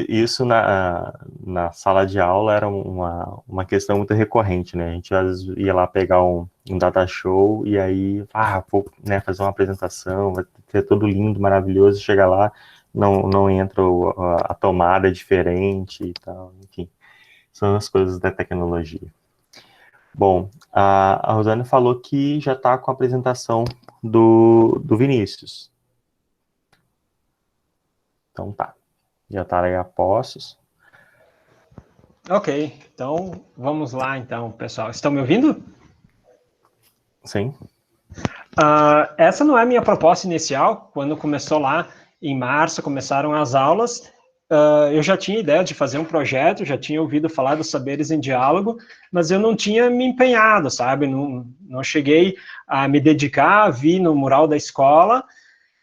Isso na sala de aula era uma questão muito recorrente, né? A gente às vezes ia lá pegar um data show e aí, vou, né, fazer uma apresentação, vai ser tudo lindo, maravilhoso, chega lá, não entra a tomada diferente e tal, enfim, são as coisas da tecnologia. Bom, a Rosane falou que já está com a apresentação do Vinícius. Então tá. Já está aí a postos. Ok, então vamos lá então, pessoal. Estão me ouvindo? Sim. Essa não é a minha proposta inicial. Quando começou lá em março, começaram as aulas, eu já tinha ideia de fazer um projeto, já tinha ouvido falar dos saberes em diálogo, mas eu não tinha me empenhado, sabe? Não cheguei a me dedicar, vi no mural da escola.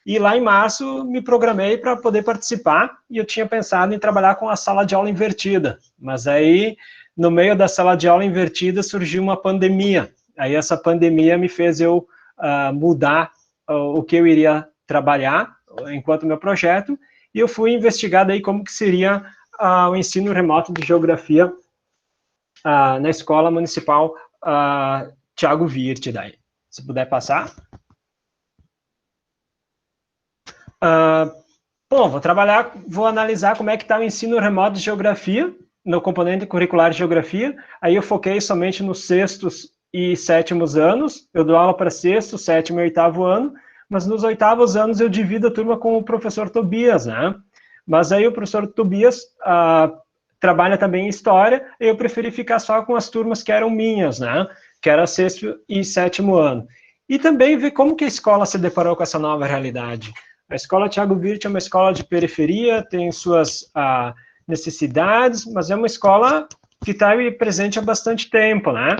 E lá em março me programei para poder participar e eu tinha pensado em trabalhar com a sala de aula invertida. Mas aí, no meio da sala de aula invertida, surgiu uma pandemia. Aí essa pandemia me fez eu mudar o que eu iria trabalhar enquanto meu projeto e eu fui investigar daí como que seria o ensino remoto de geografia na Escola Municipal Thiago Wirth daí. Se puder passar. Bom, vou analisar como é que está o ensino remoto de geografia, no componente curricular de geografia, aí eu foquei somente nos sextos e sétimos anos, eu dou aula para sexto, sétimo e oitavo ano, mas nos oitavos anos eu divido a turma com o professor Tobias, né? Mas aí o professor Tobias trabalha também em história, e eu preferi ficar só com as turmas que eram minhas, né? Que era sexto e sétimo ano. E também ver como que a escola se deparou com essa nova realidade. A escola Thiago Wirth é uma escola de periferia, tem suas necessidades, mas é uma escola que está presente há bastante tempo, né?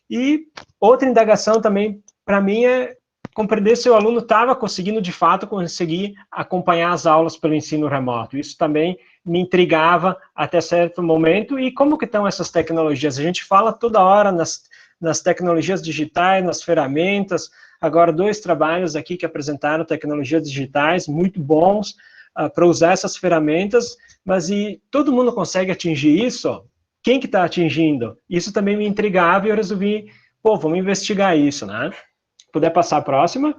E outra indagação também, para mim, é compreender se o aluno estava conseguindo, de fato, conseguir acompanhar as aulas pelo ensino remoto. Isso também me intrigava até certo momento. E como que estão essas tecnologias? A gente fala toda hora nas tecnologias digitais, nas ferramentas. Agora, 2 trabalhos aqui que apresentaram tecnologias digitais muito bons para usar essas ferramentas, mas e todo mundo consegue atingir isso? Quem que está atingindo? Isso também me intrigava e eu resolvi, pô, vamos investigar isso, né? Puder passar a próxima?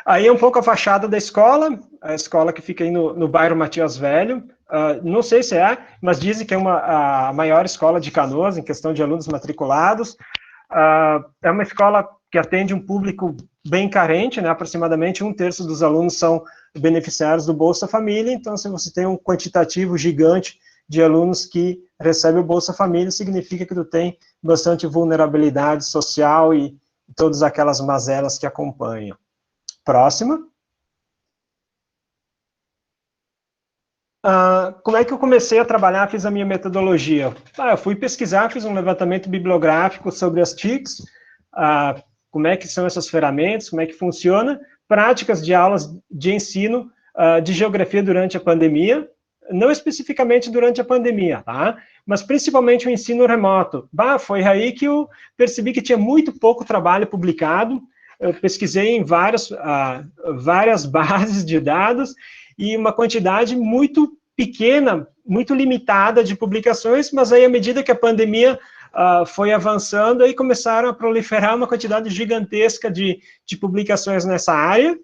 Aí é um pouco a fachada da escola, a escola que fica aí no bairro Matias Velho. Não sei se é, mas dizem que é a maior escola de Canoas, em questão de alunos matriculados. É uma escola que atende um público bem carente, né? Aproximadamente 1/3 dos alunos são beneficiários do Bolsa Família. Então, se você tem um quantitativo gigante de alunos que recebem o Bolsa Família, significa que tu tem bastante vulnerabilidade social e todas aquelas mazelas que acompanham. Próxima. Como é que eu comecei a trabalhar, fiz a minha metodologia? Eu fui pesquisar, fiz um levantamento bibliográfico sobre as TICs, como é que são essas ferramentas, como é que funciona, práticas de aulas de ensino de geografia durante a pandemia, não especificamente durante a pandemia, tá? Mas principalmente o ensino remoto. Foi aí que eu percebi que tinha muito pouco trabalho publicado. Eu pesquisei em várias bases de dados e uma quantidade muito pequena, muito limitada de publicações, mas aí, à medida que a pandemia foi avançando, aí começaram a proliferar uma quantidade gigantesca de publicações nessa área,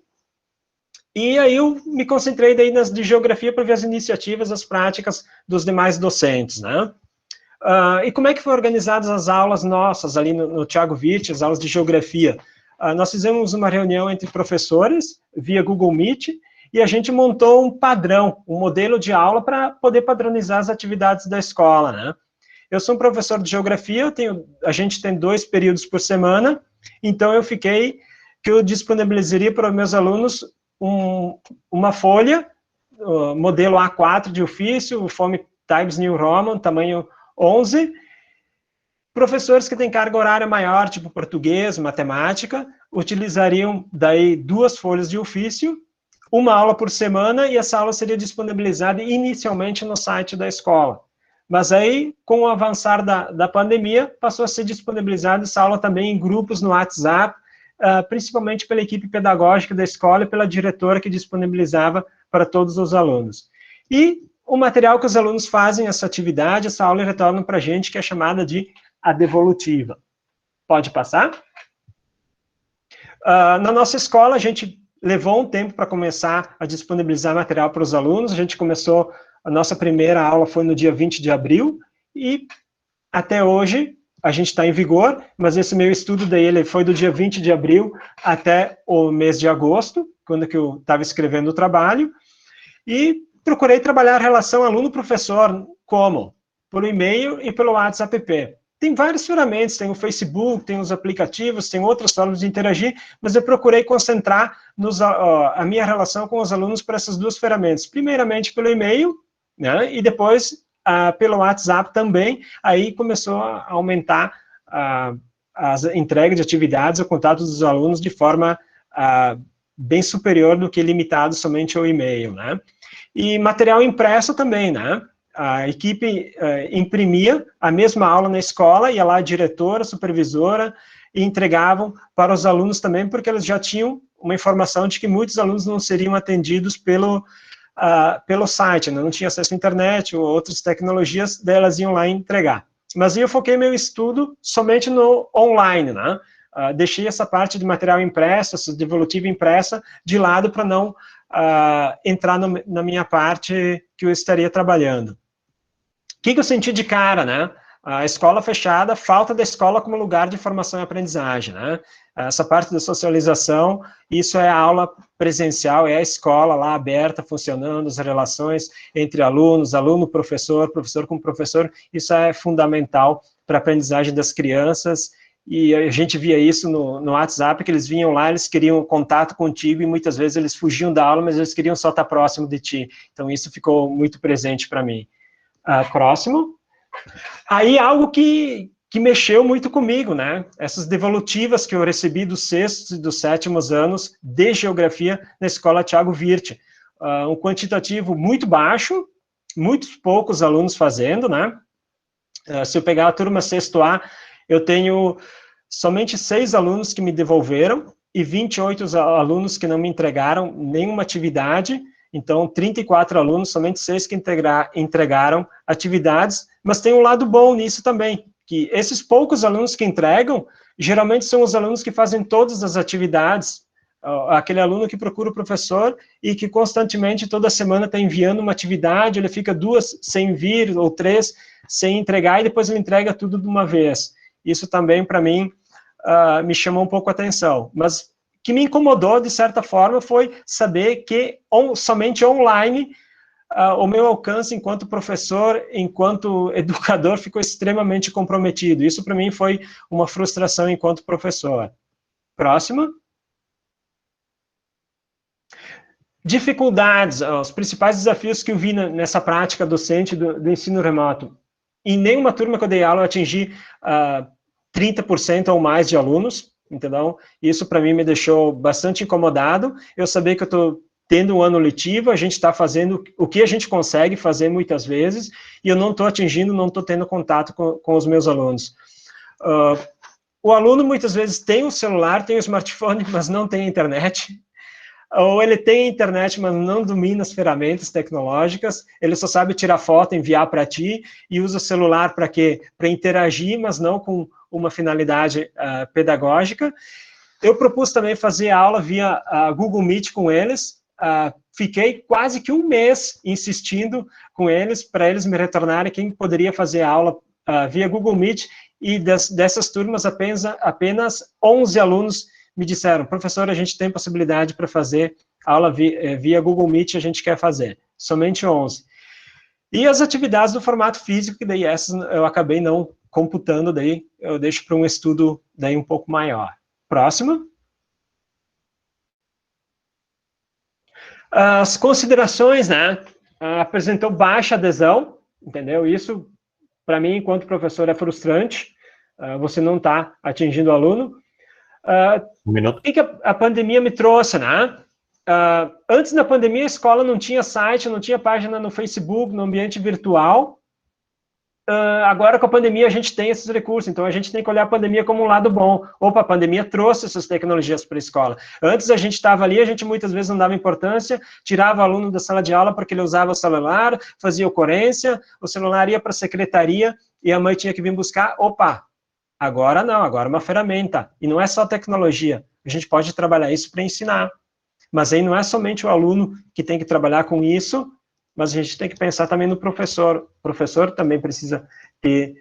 e aí eu me concentrei daí nas de geografia para ver as iniciativas, as práticas dos demais docentes, né? E como é que foram organizadas as aulas nossas ali no Thiago Wirth, as aulas de geografia? Nós fizemos uma reunião entre professores, via Google Meet, e a gente montou um padrão, um modelo de aula para poder padronizar as atividades da escola, né? Eu sou um professor de geografia, a gente tem 2 períodos por semana, então eu disponibilizaria para os meus alunos uma folha, modelo A4 de ofício, Fome Times New Roman, tamanho 11. Professores que têm carga horária maior, tipo português, matemática, utilizariam daí 2 folhas de ofício, uma aula por semana, e essa aula seria disponibilizada inicialmente no site da escola. Mas aí, com o avançar da pandemia, passou a ser disponibilizada essa aula também em grupos no WhatsApp, principalmente pela equipe pedagógica da escola e pela diretora que disponibilizava para todos os alunos. E o material que os alunos fazem, essa atividade, essa aula retornam para a gente, que é chamada de a devolutiva. Pode passar? Na nossa escola, a gente levou um tempo para começar a disponibilizar material para os alunos. A gente começou, a nossa primeira aula foi no dia 20 de abril, e até hoje a gente está em vigor, mas esse meu estudo daí ele foi do dia 20 de abril até o mês de agosto, quando que eu estava escrevendo o trabalho, e procurei trabalhar a relação aluno-professor como? Por e-mail e pelo WhatsApp. Tem várias ferramentas, tem o Facebook, tem os aplicativos, tem outras formas de interagir, mas eu procurei concentrar a minha relação com os alunos para essas 2 ferramentas. Primeiramente pelo e-mail, né, e depois pelo WhatsApp também. Aí começou a aumentar as entregas de atividades, o contato dos alunos de forma bem superior do que limitado somente ao e-mail, né. E material impresso também, né. A equipe imprimia a mesma aula na escola, ia lá a diretora, a supervisora, e entregavam para os alunos também, porque eles já tinham uma informação de que muitos alunos não seriam atendidos pelo site, né? Não tinha acesso à internet ou outras tecnologias, daí elas iam lá entregar. Mas eu foquei meu estudo somente no online, né? Deixei essa parte de material impresso, essa devolutiva impressa, de lado para não entrar na minha parte que eu estaria trabalhando. O que eu senti de cara, né? A escola fechada, falta da escola como lugar de formação e aprendizagem, né? Essa parte da socialização, isso é a aula presencial, é a escola lá aberta, funcionando, as relações entre alunos, aluno-professor, professor com professor, isso é fundamental para a aprendizagem das crianças, e a gente via isso no WhatsApp, que eles vinham lá, eles queriam contato contigo, e muitas vezes eles fugiam da aula, mas eles queriam só estar próximo de ti, então isso ficou muito presente para mim. Próximo. Aí algo que mexeu muito comigo, né? Essas devolutivas que eu recebi dos 6º e dos 7º anos de geografia na escola Thiago Wirth. um quantitativo muito baixo, muitos poucos alunos fazendo, né? Se eu pegar a turma sexto A, eu tenho somente 6 alunos que me devolveram e 28 alunos que não me entregaram nenhuma atividade. Então, 34 alunos, somente 6 que entregaram atividades, mas tem um lado bom nisso também, que esses poucos alunos que entregam, geralmente são os alunos que fazem todas as atividades, aquele aluno que procura o professor e que constantemente, toda semana, está enviando uma atividade, ele fica 2 sem vir, ou 3 sem entregar, e depois ele entrega tudo de uma vez. Isso também, para mim, me chamou um pouco a atenção, mas que me incomodou, de certa forma, foi saber que somente online o meu alcance enquanto professor, enquanto educador, ficou extremamente comprometido. Isso, para mim, foi uma frustração enquanto professor. Próxima. Dificuldades, os principais desafios que eu vi nessa prática docente do ensino remoto. Em nenhuma turma que eu dei aula eu atingi 30% ou mais de alunos, entendeu? Isso para mim me deixou bastante incomodado. Eu sabia que eu estou tendo um ano letivo, a gente está fazendo o que a gente consegue fazer muitas vezes, e eu não estou atingindo, não estou tendo contato com os meus alunos. O aluno muitas vezes tem o celular, tem o smartphone, mas não tem a internet. Ou ele tem internet, mas não domina as ferramentas tecnológicas, ele só sabe tirar foto, enviar para ti, e usa o celular para quê? Para interagir, mas não com uma finalidade pedagógica. Eu propus também fazer aula via Google Meet com eles, fiquei quase que um mês insistindo com eles, para eles me retornarem quem poderia fazer aula via Google Meet, e dessas turmas apenas 11 alunos me disseram, professor, a gente tem possibilidade para fazer aula via Google Meet, a gente quer fazer. Somente 11. E as atividades do formato físico, que daí essas eu acabei não computando, daí eu deixo para um estudo daí um pouco maior. Próxima. As considerações, né? Apresentou baixa adesão, entendeu? Isso, para mim, enquanto professor, é frustrante. Você não está atingindo o aluno. Um minuto. O que a pandemia me trouxe, né? Antes da pandemia, a escola não tinha site, não tinha página no Facebook, no ambiente virtual. Agora, com a pandemia, a gente tem esses recursos, então a gente tem que olhar a pandemia como um lado bom. Opa, a pandemia trouxe essas tecnologias para a escola. Antes a gente estava ali, a gente muitas vezes não dava importância, tirava o aluno da sala de aula porque ele usava o celular, fazia ocorrência, o celular ia para a secretaria e a mãe tinha que vir buscar. Opa, agora não, agora é uma ferramenta. E não é só tecnologia, a gente pode trabalhar isso para ensinar. Mas aí não é somente o aluno que tem que trabalhar com isso, mas a gente tem que pensar também no professor. O professor também precisa ter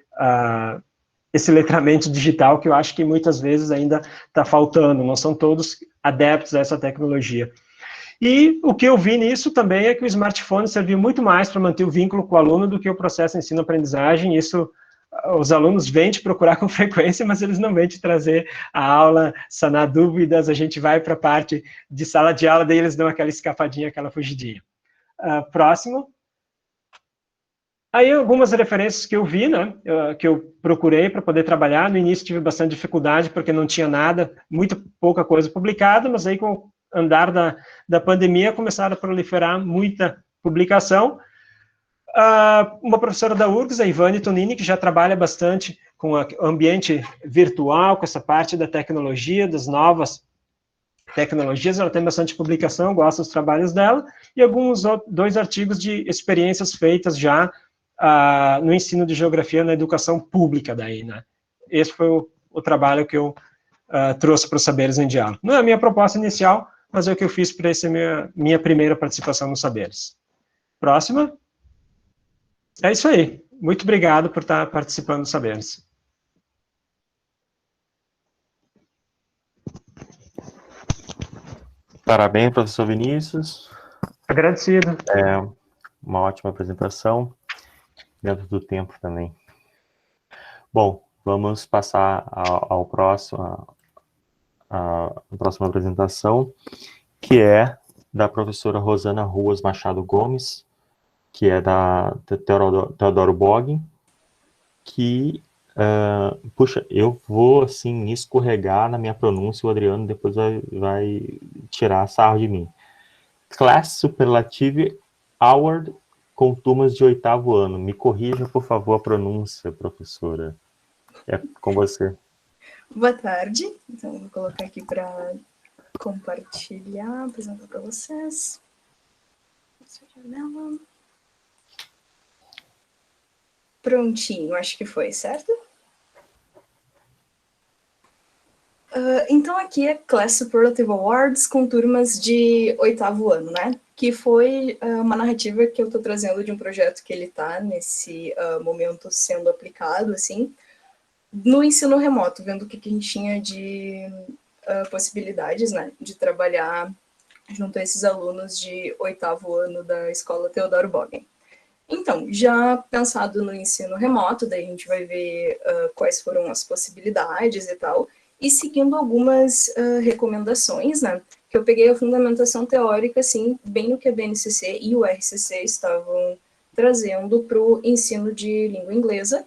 esse letramento digital, que eu acho que muitas vezes ainda está faltando, não são todos adeptos a essa tecnologia. E o que eu vi nisso também é que o smartphone serviu muito mais para manter o vínculo com o aluno do que o processo de ensino-aprendizagem. Isso, os alunos vêm te procurar com frequência, mas eles não vêm te trazer a aula, sanar dúvidas, a gente vai para a parte de sala de aula, daí eles dão aquela escapadinha, aquela fugidinha. Próximo. Aí algumas referências que eu vi, né, que eu procurei para poder trabalhar. No início tive bastante dificuldade, porque não tinha nada, muito pouca coisa publicada, mas aí com o andar da pandemia começaram a proliferar muita publicação. Uma professora da URGS, a Ivane Tonini, que já trabalha bastante com o ambiente virtual, com essa parte da tecnologia, das novas tecnologias, ela tem bastante publicação, gosto dos trabalhos dela, e alguns 2 artigos de experiências feitas já no ensino de geografia na educação pública daí, né? Esse foi o trabalho que eu trouxe para os Saberes em Diálogo. Não é a minha proposta inicial, mas é o que eu fiz para essa minha primeira participação nos Saberes. Próxima. É isso aí. Muito obrigado por estar participando dos Saberes. Parabéns, professor Vinícius. Agradecido. Uma ótima apresentação, dentro do tempo também. Bom, vamos passar à próxima apresentação, que é da professora Rosana Ruas Machado Gomes, que é da Teodoro Bogg, que, puxa, eu vou, assim, escorregar na minha pronúncia, o Adriano depois vai tirar sarro de mim. Class Superlative Award com turmas de 8º ano. Me corrija, por favor, a pronúncia, professora. É com você. Boa tarde. Então, eu vou colocar aqui para compartilhar, apresentar para vocês. Prontinho, acho que foi, certo? Então, aqui é Class Superlative Awards com turmas de 8º ano, né? Que foi uma narrativa que eu estou trazendo de um projeto que ele está nesse momento sendo aplicado, assim, no ensino remoto, vendo o que a gente tinha de possibilidades, né? De trabalhar junto a esses alunos de 8º ano da Escola Teodoro Bogen. Então, já pensado no ensino remoto, daí a gente vai ver quais foram as possibilidades e tal, e seguindo algumas recomendações, né, que eu peguei a fundamentação teórica, assim, bem no que a BNCC e o RCC estavam trazendo para o ensino de língua inglesa,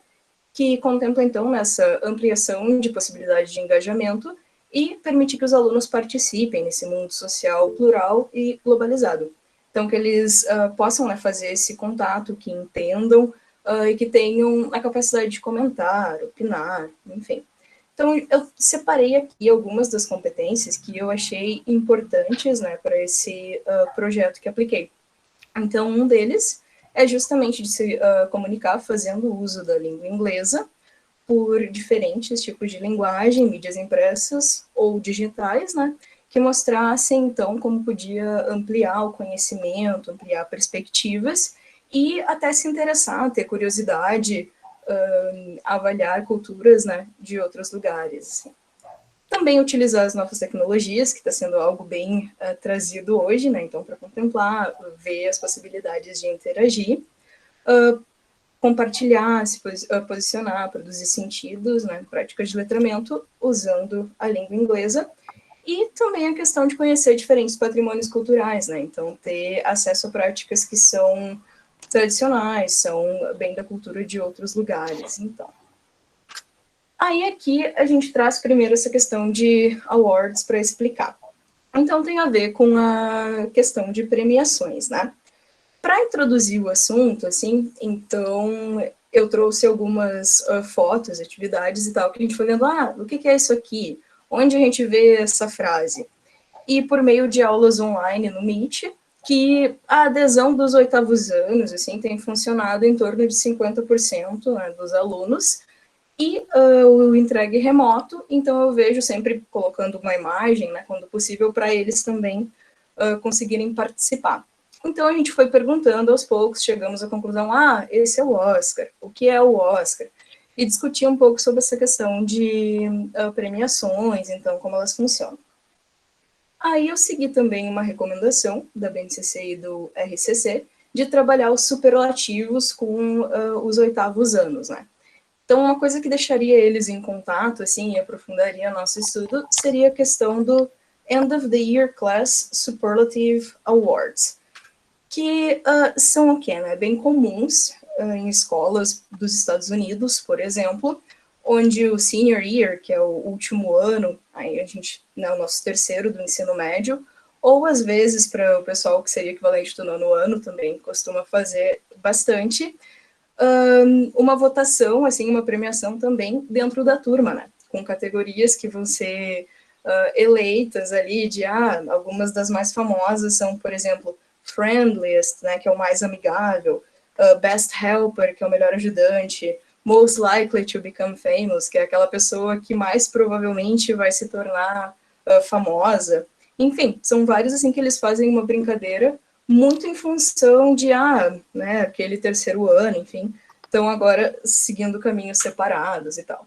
que contempla, então, nessa ampliação de possibilidade de engajamento e permitir que os alunos participem nesse mundo social plural e globalizado. Então, que eles possam, né, fazer esse contato, que entendam e que tenham a capacidade de comentar, opinar, enfim. Então, eu separei aqui algumas das competências que eu achei importantes, né, para esse projeto que apliquei. Então, um deles é justamente de se comunicar fazendo uso da língua inglesa por diferentes tipos de linguagem, mídias impressas ou digitais, né, que mostrassem, então, como podia ampliar o conhecimento, ampliar perspectivas e até se interessar, ter curiosidade, avaliar culturas, né, de outros lugares. Assim. Também utilizar as novas tecnologias, que está sendo algo bem trazido hoje, né, então, para contemplar, ver as possibilidades de interagir, compartilhar, se posicionar, produzir sentidos, né, práticas de letramento usando a língua inglesa, e também a questão de conhecer diferentes patrimônios culturais, né, então ter acesso a práticas que são tradicionais, são bem da cultura de outros lugares, então. Aí aqui a gente traz primeiro essa questão de awards para explicar. Então tem a ver com a questão de premiações, né? Para introduzir o assunto, assim, então eu trouxe algumas fotos, atividades e tal, que a gente foi vendo, o que é isso aqui? Onde a gente vê essa frase? E por meio de aulas online no Meet, que a adesão dos 8º anos, assim, tem funcionado em torno de 50%, né, dos alunos, e o entregue remoto, então eu vejo sempre colocando uma imagem, né, quando possível, para eles também conseguirem participar. Então a gente foi perguntando aos poucos, chegamos à conclusão, esse é o Oscar, o que é o Oscar? E discutir um pouco sobre essa questão de premiações, então, como elas funcionam. Aí eu segui também uma recomendação da BNCC e do RCC de trabalhar os superlativos com os 8º anos, né? Então, uma coisa que deixaria eles em contato, assim, e aprofundaria nosso estudo, seria a questão do End of the Year Class Superlative Awards, que são o quê, né? Bem comuns em escolas dos Estados Unidos, por exemplo, onde o senior year, que é o último ano, aí a gente, né, o nosso terceiro do ensino médio, ou às vezes para o pessoal que seria equivalente do 9º ano também costuma fazer bastante, uma votação, assim, uma premiação também dentro da turma, né, com categorias que vão ser eleitas ali de, algumas das mais famosas são, por exemplo, Friendliest, né, que é o mais amigável, Best Helper, que é o melhor ajudante, Most Likely to Become Famous, que é aquela pessoa que mais provavelmente vai se tornar famosa. Enfim, são vários assim que eles fazem uma brincadeira muito em função de, né, aquele terceiro ano, enfim, estão agora seguindo caminhos separados e tal.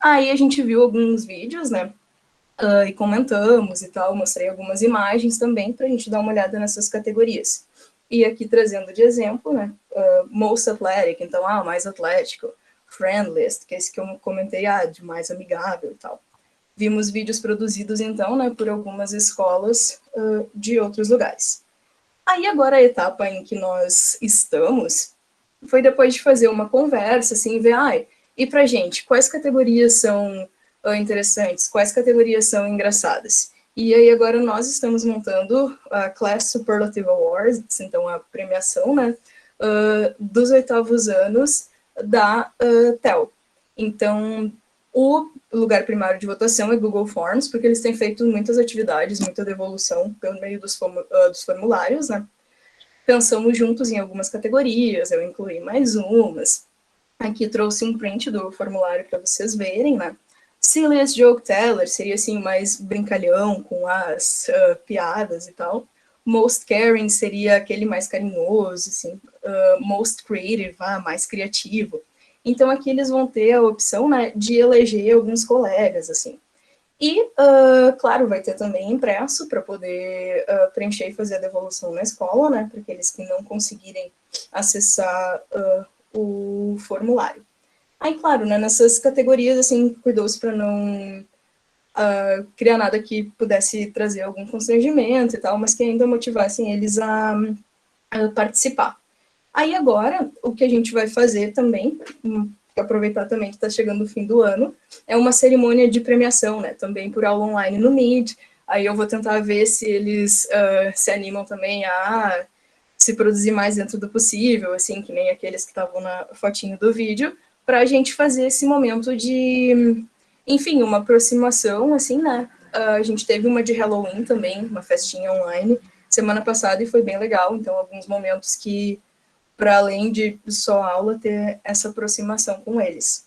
Aí a gente viu alguns vídeos, né, e comentamos e tal, mostrei algumas imagens também para a gente dar uma olhada nessas categorias. E aqui trazendo de exemplo, né, Most Athletic, então, mais atlético, Friendliest, que é esse que eu comentei, de mais amigável e tal. Vimos vídeos produzidos, então, né, por algumas escolas de outros lugares. Aí agora a etapa em que nós estamos foi depois de fazer uma conversa, assim, ver, e pra gente, quais categorias são interessantes, quais categorias são engraçadas? E aí agora nós estamos montando a Class Superlative Awards, então a premiação, né, dos 8º anos da TEL. Então, o lugar primário de votação é Google Forms, porque eles têm feito muitas atividades, muita devolução pelo meio dos formulários, né. Pensamos juntos em algumas categorias, eu incluí mais umas. Aqui trouxe um print do formulário para vocês verem, né. Silliest Joke Teller seria, assim, mais brincalhão, com as piadas e tal. Most Caring seria aquele mais carinhoso, assim. Most Creative, mais criativo. Então, aqui eles vão ter a opção, né, de eleger alguns colegas, assim. E, claro, vai ter também impresso para poder preencher e fazer a devolução na escola, né, para aqueles que não conseguirem acessar o formulário. Aí, claro, né, nessas categorias, assim, cuidou-se para não criar nada que pudesse trazer algum constrangimento e tal, mas que ainda motivassem eles a participar. Aí, agora, o que a gente vai fazer também, aproveitar também que está chegando o fim do ano, é uma cerimônia de premiação, né, também por aula online no Meet. Aí eu vou tentar ver se eles se animam também a se produzir mais dentro do possível, assim, que nem aqueles que estavam na fotinho do vídeo, para a gente fazer esse momento de, enfim, uma aproximação, assim, né? A gente teve uma de Halloween também, uma festinha online, semana passada, e foi bem legal. Então, alguns momentos que, para além de só aula, ter essa aproximação com eles.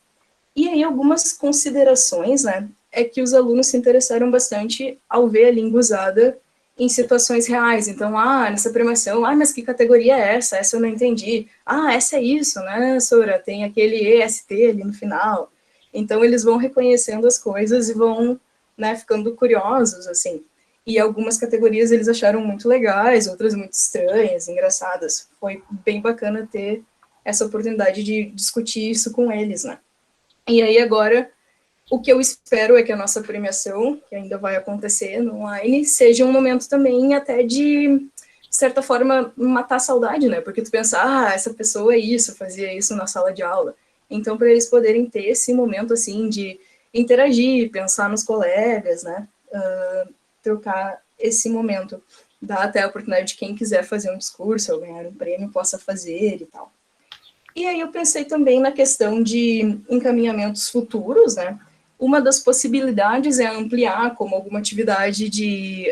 E aí, algumas considerações, né? É que os alunos se interessaram bastante ao ver a língua usada em situações reais. Então, nessa premiação, mas que categoria é essa? Essa eu não entendi. Essa é isso, né, Sora? Tem aquele EST ali no final. Então, eles vão reconhecendo as coisas e vão, né, ficando curiosos, assim. E algumas categorias eles acharam muito legais, outras muito estranhas, engraçadas. Foi bem bacana ter essa oportunidade de discutir isso com eles, né? E aí, agora, o que eu espero é que a nossa premiação, que ainda vai acontecer no online, seja um momento também até de certa forma, matar a saudade, né? Porque tu pensa, essa pessoa é isso, fazia isso na sala de aula. Então, para eles poderem ter esse momento, assim, de interagir, pensar nos colegas, né? Trocar esse momento. Dá até a oportunidade de quem quiser fazer um discurso ou ganhar um prêmio possa fazer e tal. E aí eu pensei também na questão de encaminhamentos futuros, né? Uma das possibilidades é ampliar como alguma atividade de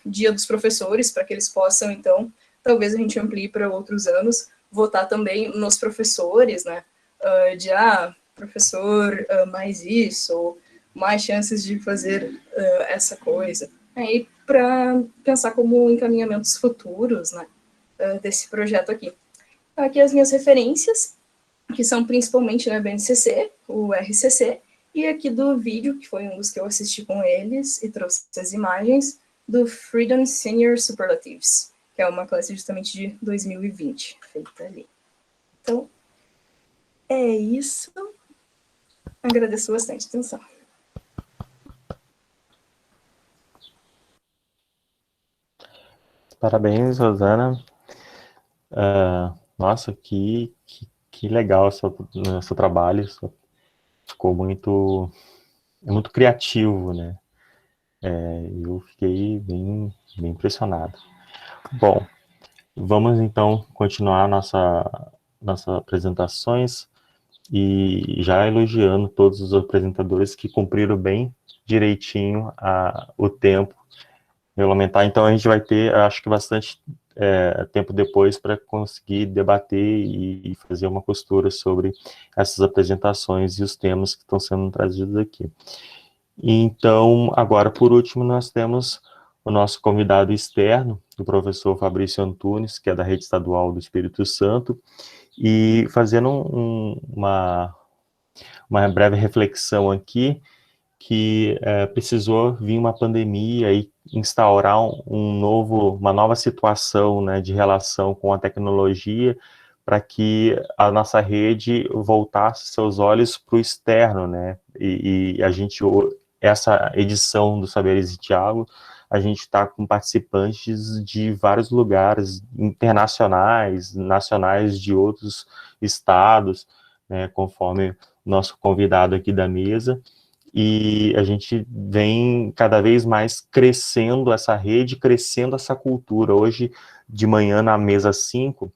Dia dos Professores, para que eles possam, então, talvez a gente amplie para outros anos, votar também nos professores, né? Professor mais isso, ou mais chances de fazer essa coisa. Aí, para pensar como encaminhamentos futuros, né? Desse projeto aqui. Aqui as minhas referências, que são principalmente na BNCC, o RCC, e aqui do vídeo, que foi um dos que eu assisti com eles, e trouxe as imagens, do Freedom Senior Superlatives, que é uma classe justamente de 2020, feita ali. Então, é isso. Agradeço bastante a atenção. Parabéns, Rosana. Nossa, que legal o seu trabalho. Ficou muito criativo, né? Eu fiquei bem impressionado. Bom, vamos então continuar nossas apresentações e já elogiando todos os apresentadores que cumpriram bem direitinho o tempo regulamentar. Então a gente vai ter, acho que bastante tempo depois para conseguir debater e fazer uma costura sobre essas apresentações e os temas que estão sendo trazidos aqui. Então, agora, por último, nós temos o nosso convidado externo, o professor Fabrício Antunes, que é da Rede Estadual do Espírito Santo, e fazendo uma breve reflexão aqui, que precisou vir uma pandemia e instaurar uma nova situação, né, de relação com a tecnologia, para que a nossa rede voltasse seus olhos para o externo, né, e a gente, essa edição do Saberes e Diálogo, a gente está com participantes de vários lugares, internacionais, nacionais de outros estados, né, conforme o nosso convidado aqui da mesa, e a gente vem cada vez mais crescendo essa rede, crescendo essa cultura. Hoje, de manhã, na mesa 5,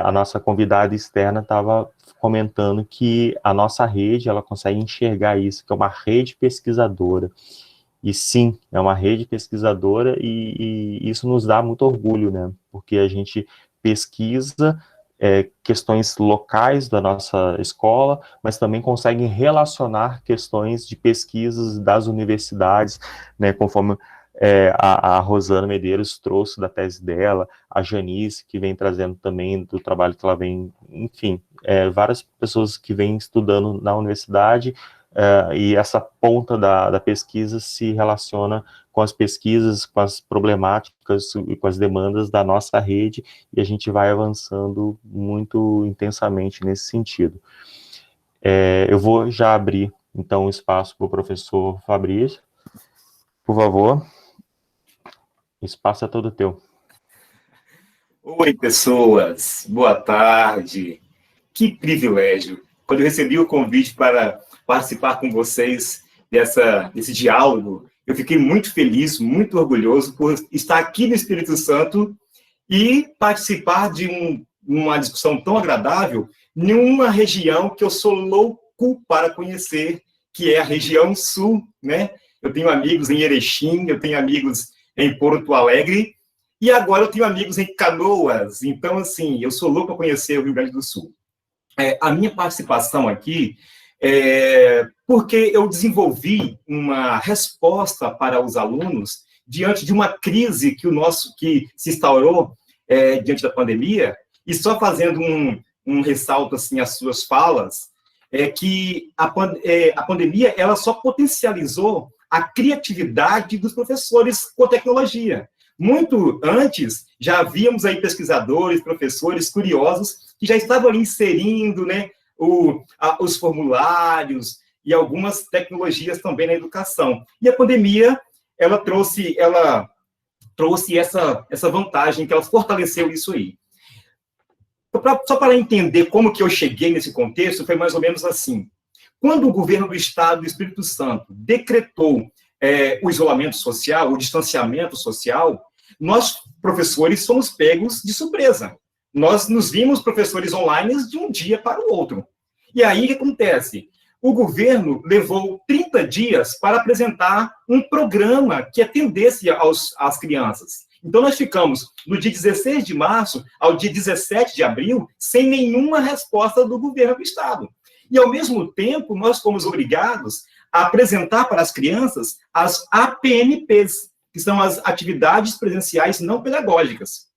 a nossa convidada externa estava comentando que a nossa rede, ela consegue enxergar isso, que é uma rede pesquisadora. E sim, é uma rede pesquisadora e isso nos dá muito orgulho, né? Porque a gente pesquisa questões locais da nossa escola, mas também consegue relacionar questões de pesquisas das universidades, né? Conforme a Rosana Medeiros trouxe da tese dela, a Janice, que vem trazendo também do trabalho que ela vem, enfim, várias pessoas que vêm estudando na universidade, e essa ponta da pesquisa se relaciona com as pesquisas, com as problemáticas e com as demandas da nossa rede, e a gente vai avançando muito intensamente nesse sentido. Eu vou já abrir, então, o espaço para o professor Fabrício. Por favor, o espaço é todo teu. Oi, pessoas, boa tarde. Que privilégio. Quando eu recebi o convite para participar com vocês desse diálogo, eu fiquei muito feliz, muito orgulhoso por estar aqui no Espírito Santo e participar de uma discussão tão agradável em uma região que eu sou louco para conhecer, que é a região sul, né? Eu tenho amigos em Erechim, eu tenho amigos em Porto Alegre, e agora eu tenho amigos em Canoas. Então, assim, eu sou louco para conhecer o Rio Grande do Sul. A minha participação aqui porque eu desenvolvi uma resposta para os alunos diante de uma crise que se instaurou diante da pandemia, e só fazendo um ressalto assim às suas falas, que a pandemia ela só potencializou a criatividade dos professores com tecnologia. Muito antes, já havíamos aí pesquisadores, professores curiosos que já estavam ali inserindo, né, os formulários e algumas tecnologias também na educação. E a pandemia, ela trouxe essa vantagem, que ela fortaleceu isso aí. Só para entender como que eu cheguei nesse contexto, foi mais ou menos assim. Quando o governo do Estado do Espírito Santo decretou o isolamento social, o distanciamento social, nós, professores, fomos pegos de surpresa. Nós nos vimos professores online de um dia para o outro. E aí, o que acontece? O governo levou 30 dias para apresentar um programa que atendesse às crianças. Então, nós ficamos do dia 16 de março ao dia 17 de abril sem nenhuma resposta do governo do Estado. E, ao mesmo tempo, nós fomos obrigados a apresentar para as crianças as APNPs, que são as atividades presenciais não pedagógicas.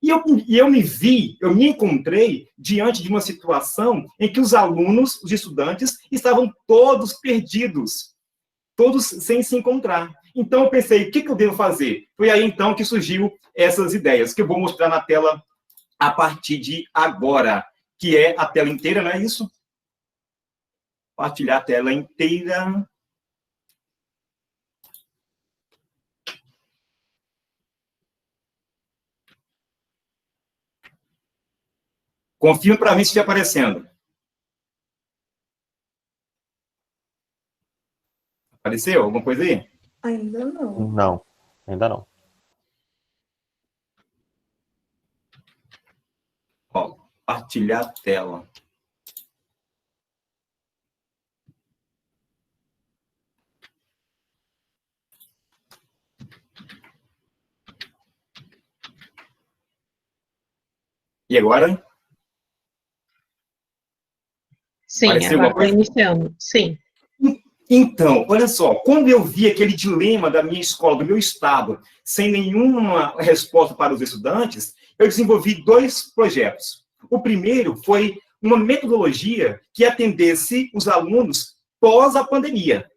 E eu me encontrei diante de uma situação em que os alunos, os estudantes, estavam todos perdidos, todos sem se encontrar. Então, eu pensei, o que eu devo fazer? Foi aí, então, que surgiu essas ideias, que eu vou mostrar na tela a partir de agora, que é a tela inteira, não é isso? Compartilhar a tela inteira. Confirma para mim se estiver aparecendo. Apareceu alguma coisa aí? Ainda não. Não, ainda não. Ó, compartilhar a tela. E agora? Sim, Apareceu agora alguma coisa? iniciando. Sim. Então, olha só, quando eu vi aquele dilema da minha escola, do meu estado, sem nenhuma resposta para os estudantes, eu desenvolvi 2 projetos. O primeiro foi uma metodologia que atendesse os alunos pós a pandemia,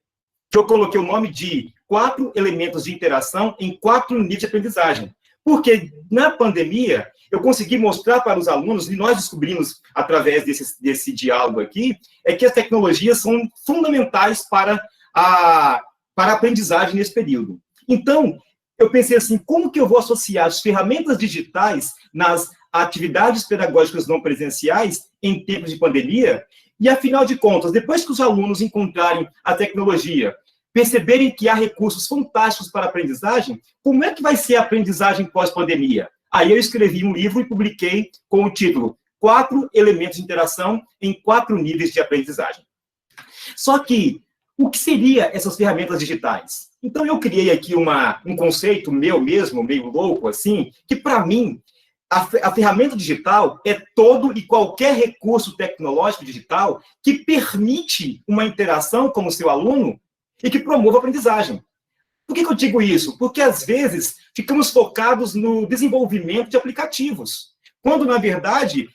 que eu coloquei o nome de 4 elementos de interação em 4 níveis de aprendizagem. Porque na pandemia, eu consegui mostrar para os alunos, e nós descobrimos através desse diálogo aqui, que as tecnologias são fundamentais para a aprendizagem nesse período. Então, eu pensei assim, como que eu vou associar as ferramentas digitais nas atividades pedagógicas não presenciais em tempos de pandemia? E, afinal de contas, depois que os alunos encontrarem a tecnologia, perceberem que há recursos fantásticos para a aprendizagem, como é que vai ser a aprendizagem pós-pandemia? Aí eu escrevi um livro e publiquei com o título 4 elementos de interação em 4 níveis de aprendizagem. Só que, o que seriam essas ferramentas digitais? Então, eu criei aqui um conceito meu mesmo, meio louco, assim, que, para mim, a ferramenta digital é todo e qualquer recurso tecnológico digital que permite uma interação com o seu aluno e que promova a aprendizagem. Por que eu digo isso? Porque, às vezes, ficamos focados no desenvolvimento de aplicativos, quando, na verdade,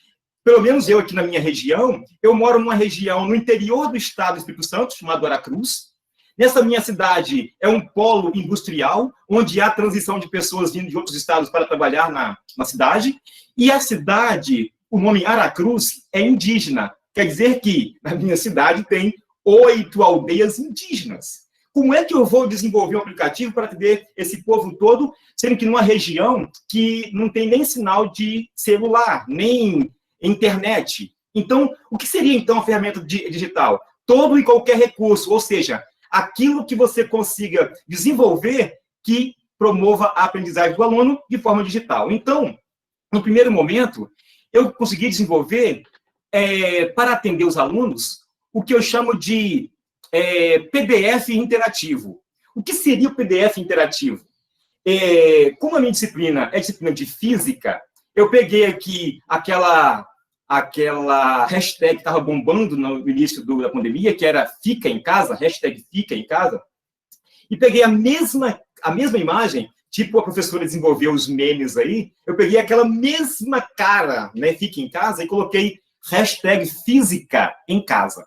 pelo menos eu aqui na minha região, eu moro numa região no interior do estado do Espírito Santo, chamado Aracruz. Nessa minha cidade é um polo industrial, onde há transição de pessoas vindo de outros estados para trabalhar na cidade. E a cidade, o nome Aracruz, é indígena. Quer dizer que, na minha cidade, tem 8 aldeias indígenas. Como é que eu vou desenvolver um aplicativo para atender esse povo todo, sendo que numa região que não tem nem sinal de celular, nem internet? Então, o que seria, então, a ferramenta digital? Todo e qualquer recurso, ou seja, aquilo que você consiga desenvolver que promova a aprendizagem do aluno de forma digital. Então, no primeiro momento, eu consegui desenvolver, para atender os alunos, o que eu chamo de PDF interativo. O que seria o PDF interativo? Como a minha disciplina é disciplina de física, eu peguei aqui aquela hashtag que estava bombando no início da pandemia, que era Fica em Casa, hashtag Fica em Casa, e peguei a mesma imagem, tipo a professora desenvolveu os memes aí, eu peguei aquela mesma cara, né, Fica em Casa, e coloquei hashtag Física em Casa.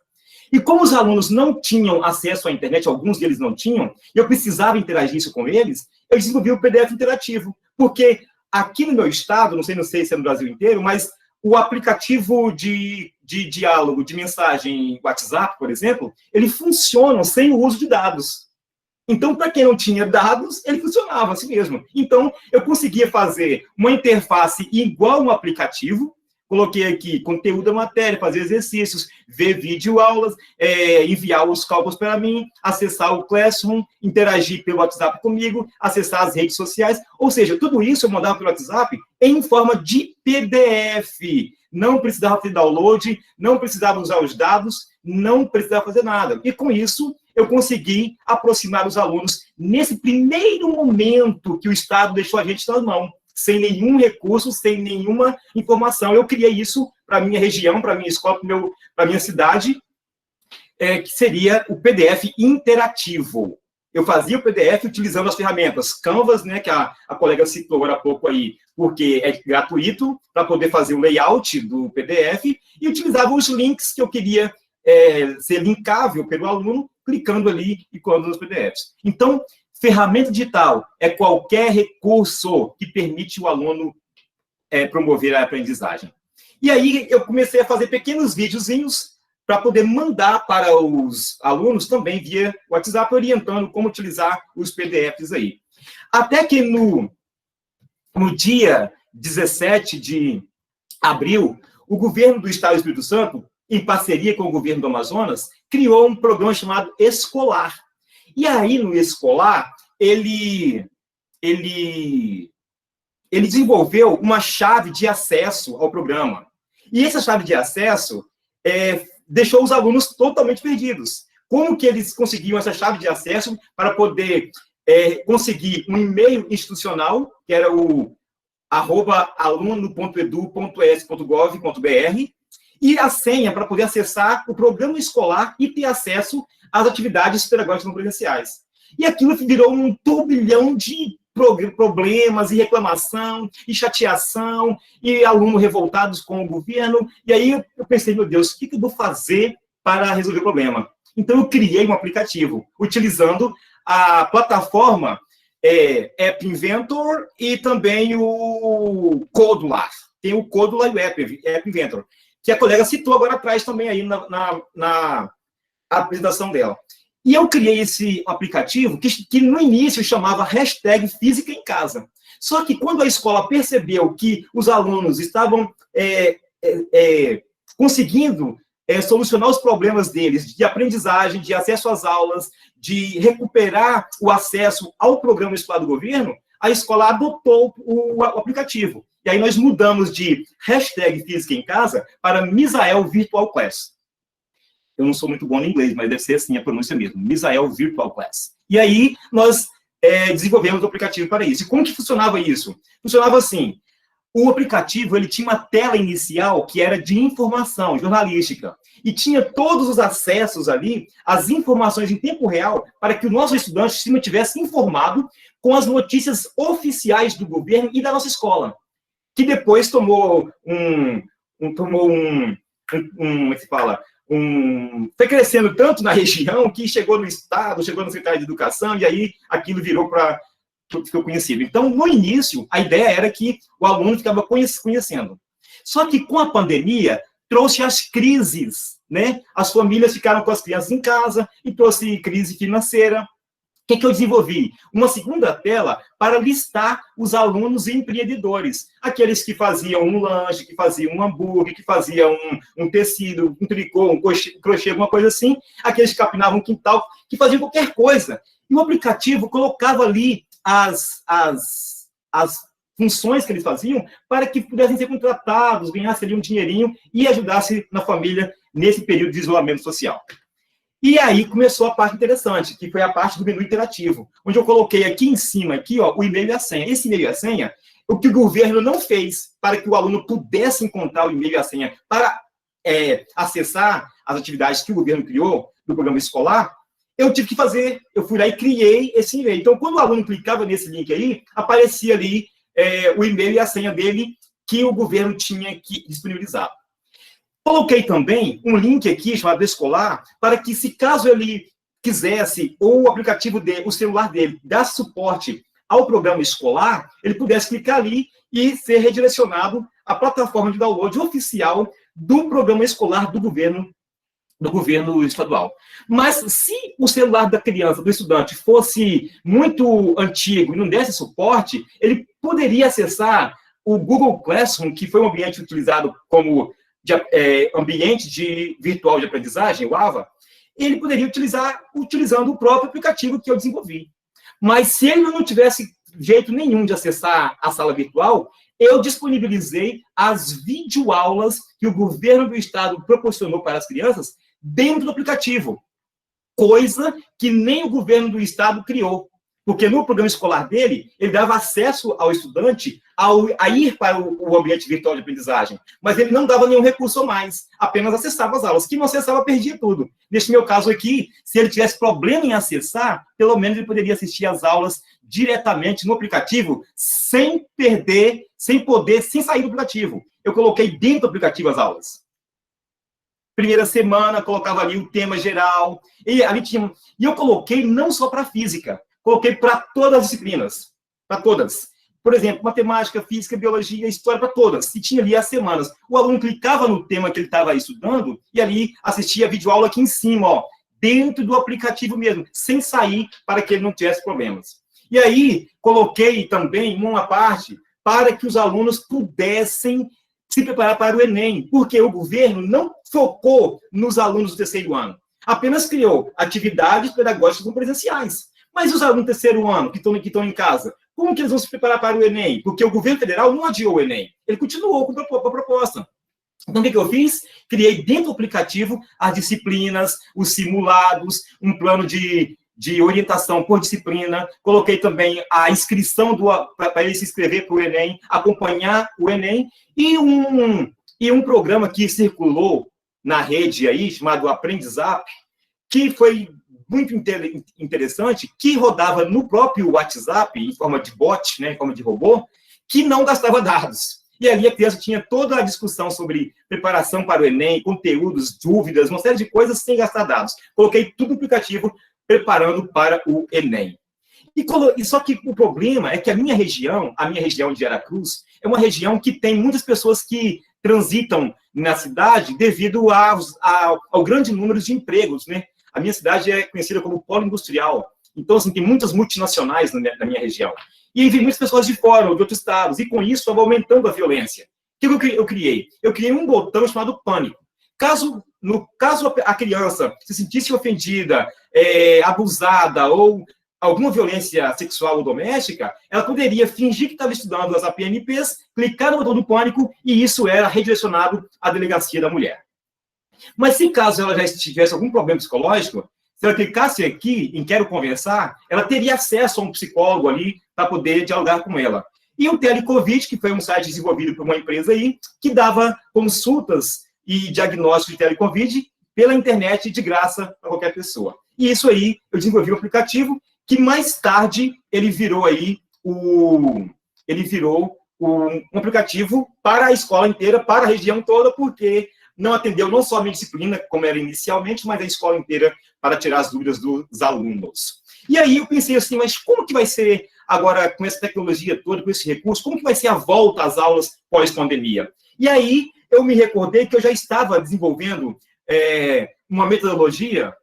E como os alunos não tinham acesso à internet, alguns deles não tinham, eu precisava interagir isso com eles, eu desenvolvi o PDF interativo, porque aqui no meu estado, não sei se é no Brasil inteiro, mas o aplicativo de diálogo, de mensagem WhatsApp, por exemplo, ele funciona sem o uso de dados. Então, para quem não tinha dados, ele funcionava assim mesmo. Então, eu conseguia fazer uma interface igual um aplicativo, coloquei aqui conteúdo da matéria, fazer exercícios, ver videoaulas, enviar os cálculos para mim, acessar o Classroom, interagir pelo WhatsApp comigo, acessar as redes sociais. Ou seja, tudo isso eu mandava pelo WhatsApp em forma de PDF. Não precisava ter download, não precisava usar os dados, não precisava fazer nada. E com isso, eu consegui aproximar os alunos nesse primeiro momento que o Estado deixou a gente nas mãos, sem nenhum recurso, sem nenhuma informação. Eu criei isso para a minha região, para a minha escola, para a minha cidade, que seria o PDF interativo. Eu fazia o PDF utilizando as ferramentas Canvas, né, que a colega citou agora há pouco aí, porque é gratuito, para poder fazer o layout do PDF, e utilizava os links que eu queria ser linkável pelo aluno, clicando ali e colando nos PDFs. Então, ferramenta digital é qualquer recurso que permite o aluno promover a aprendizagem. E aí eu comecei a fazer pequenos videozinhos para poder mandar para os alunos também via WhatsApp, orientando como utilizar os PDFs aí. Até que no dia 17 de abril, o governo do Estado do Espírito Santo, em parceria com o governo do Amazonas, criou um programa chamado Escolar. E aí, no Escolar, ele desenvolveu uma chave de acesso ao programa. E essa chave de acesso deixou os alunos totalmente perdidos. Como que eles conseguiam essa chave de acesso para poder conseguir um e-mail institucional, que era o @aluno.edu.es.gov.br, e a senha para poder acessar o programa escolar e ter acesso às atividades pedagógicas não presenciais. E aquilo virou um turbilhão de problemas e reclamação, e chateação, e alunos revoltados com o governo. E aí eu pensei, meu Deus, o que eu vou fazer para resolver o problema? Então eu criei um aplicativo, utilizando a plataforma App Inventor e também o Codular. Tem o Codular e o App Inventor, que a colega citou agora atrás também aí na apresentação dela. E eu criei esse aplicativo que no início chamava hashtag Física em Casa. Só que quando a escola percebeu que os alunos estavam conseguindo solucionar os problemas deles de aprendizagem, de acesso às aulas, de recuperar o acesso ao programa escolar do governo, a escola adotou o aplicativo. E aí nós mudamos de #Física em Casa para Misael Virtual Class. Eu não sou muito bom em inglês, mas deve ser assim a pronúncia mesmo, Misael Virtual Class. E aí nós desenvolvemos o aplicativo para isso. E como que funcionava isso? Funcionava assim, o aplicativo ele tinha uma tela inicial que era de informação jornalística, e tinha todos os acessos ali, as informações em tempo real, para que o nosso estudante se mantivesse informado com as notícias oficiais do governo e da nossa escola, que depois tomou foi crescendo tanto na região que chegou no estado, chegou no secretário de educação, e aí aquilo ficou conhecido. Então, no início, a ideia era que o aluno ficava conhecendo. Só que com a pandemia, trouxe as crises, né? As famílias ficaram com as crianças em casa e trouxe crise financeira. O que eu desenvolvi? Uma segunda tela para listar os alunos empreendedores. Aqueles que faziam um lanche, que faziam um hambúrguer, que faziam um tecido, um tricô, um crochê, alguma coisa assim. Aqueles que capinavam um quintal, que faziam qualquer coisa. E o aplicativo colocava ali as funções que eles faziam para que pudessem ser contratados, ganhassem ali um dinheirinho e ajudassem na família nesse período de isolamento social. E aí começou a parte interessante, que foi a parte do menu interativo, onde eu coloquei aqui em cima, aqui, ó, o e-mail e a senha. Esse e-mail e a senha, o que o governo não fez para que o aluno pudesse encontrar o e-mail e a senha para acessar as atividades que o governo criou do programa escolar, eu tive que fazer, eu fui lá e criei esse e-mail. Então, quando o aluno clicava nesse link aí, aparecia ali o e-mail e a senha dele que o governo tinha que disponibilizar. Coloquei também um link aqui, chamado escolar, para que, se caso ele quisesse, ou o aplicativo dele, o celular dele, desse suporte ao programa escolar, ele pudesse clicar ali e ser redirecionado à plataforma de download oficial do programa escolar do governo estadual. Mas, se o celular da criança, do estudante, fosse muito antigo e não desse suporte, ele poderia acessar o Google Classroom, que foi um ambiente utilizado como ambiente virtual de aprendizagem, o AVA, ele poderia utilizar utilizando o próprio aplicativo que eu desenvolvi. Mas se ele não tivesse jeito nenhum de acessar a sala virtual, eu disponibilizei as videoaulas que o governo do estado proporcionou para as crianças dentro do aplicativo, coisa que nem o governo do estado criou. Porque no programa escolar dele, ele dava acesso ao estudante a ir para o ambiente virtual de aprendizagem, mas ele não dava nenhum recurso a mais, apenas acessava as aulas. Quem não acessava, perdia tudo. Neste meu caso aqui, se ele tivesse problema em acessar, pelo menos ele poderia assistir às aulas diretamente no aplicativo, sem sair do aplicativo. Eu coloquei dentro do aplicativo as aulas. Primeira semana, colocava ali o tema geral, e ali tinha... E eu coloquei não só para física, coloquei para todas as disciplinas, para todas. Por exemplo, matemática, física, biologia, história, para todas. E tinha ali as semanas. O aluno clicava no tema que ele estava estudando e ali assistia a videoaula aqui em cima, ó, dentro do aplicativo mesmo, sem sair, para que ele não tivesse problemas. E aí, coloquei também uma parte para que os alunos pudessem se preparar para o Enem, porque o governo não focou nos alunos do terceiro ano, apenas criou atividades pedagógicas não presenciais. Mas os alunos do terceiro ano, que estão em casa, como que eles vão se preparar para o Enem? Porque o governo federal não adiou o Enem. Ele continuou com a proposta. Então, o que eu fiz? Criei dentro do aplicativo as disciplinas, os simulados, um plano de orientação por disciplina. Coloquei também a inscrição para ele se inscrever para o Enem, acompanhar o Enem. E um programa que circulou na rede aí, chamado Aprendizap, que foi muito interessante, que rodava no próprio WhatsApp, em forma de bot, né, em forma de robô, que não gastava dados. E ali a criança tinha toda a discussão sobre preparação para o Enem, conteúdos, dúvidas, uma série de coisas sem gastar dados. Coloquei tudo no aplicativo, preparando para o Enem. E só que o problema é que a minha região de Aracruz, é uma região que tem muitas pessoas que transitam na cidade devido ao grande número de empregos, né? A minha cidade é conhecida como polo industrial. Então, assim, tem muitas multinacionais na minha região. E aí vem muitas pessoas de fora, ou de outros estados, e com isso estava aumentando a violência. O que eu criei? Eu criei um botão chamado Pânico. caso a criança se sentisse ofendida, abusada ou alguma violência sexual ou doméstica, ela poderia fingir que estava estudando as APNPs, clicar no botão do pânico e isso era redirecionado à delegacia da mulher. Mas se caso ela já tivesse algum problema psicológico, se ela clicasse aqui em Quero Conversar, ela teria acesso a um psicólogo ali para poder dialogar com ela. E o Telecovid, que foi um site desenvolvido por uma empresa aí, que dava consultas e diagnóstico de Telecovid pela internet de graça para qualquer pessoa. E isso aí, eu desenvolvi um aplicativo que mais tarde ele virou um aplicativo para a escola inteira, para a região toda, porque não atendeu não só a minha disciplina, como era inicialmente, mas a escola inteira para tirar as dúvidas dos alunos. E aí eu pensei assim, mas como que vai ser agora com essa tecnologia toda, com esse recurso, como que vai ser a volta às aulas pós-pandemia? E aí eu me recordei que eu já estava desenvolvendo uma metodologia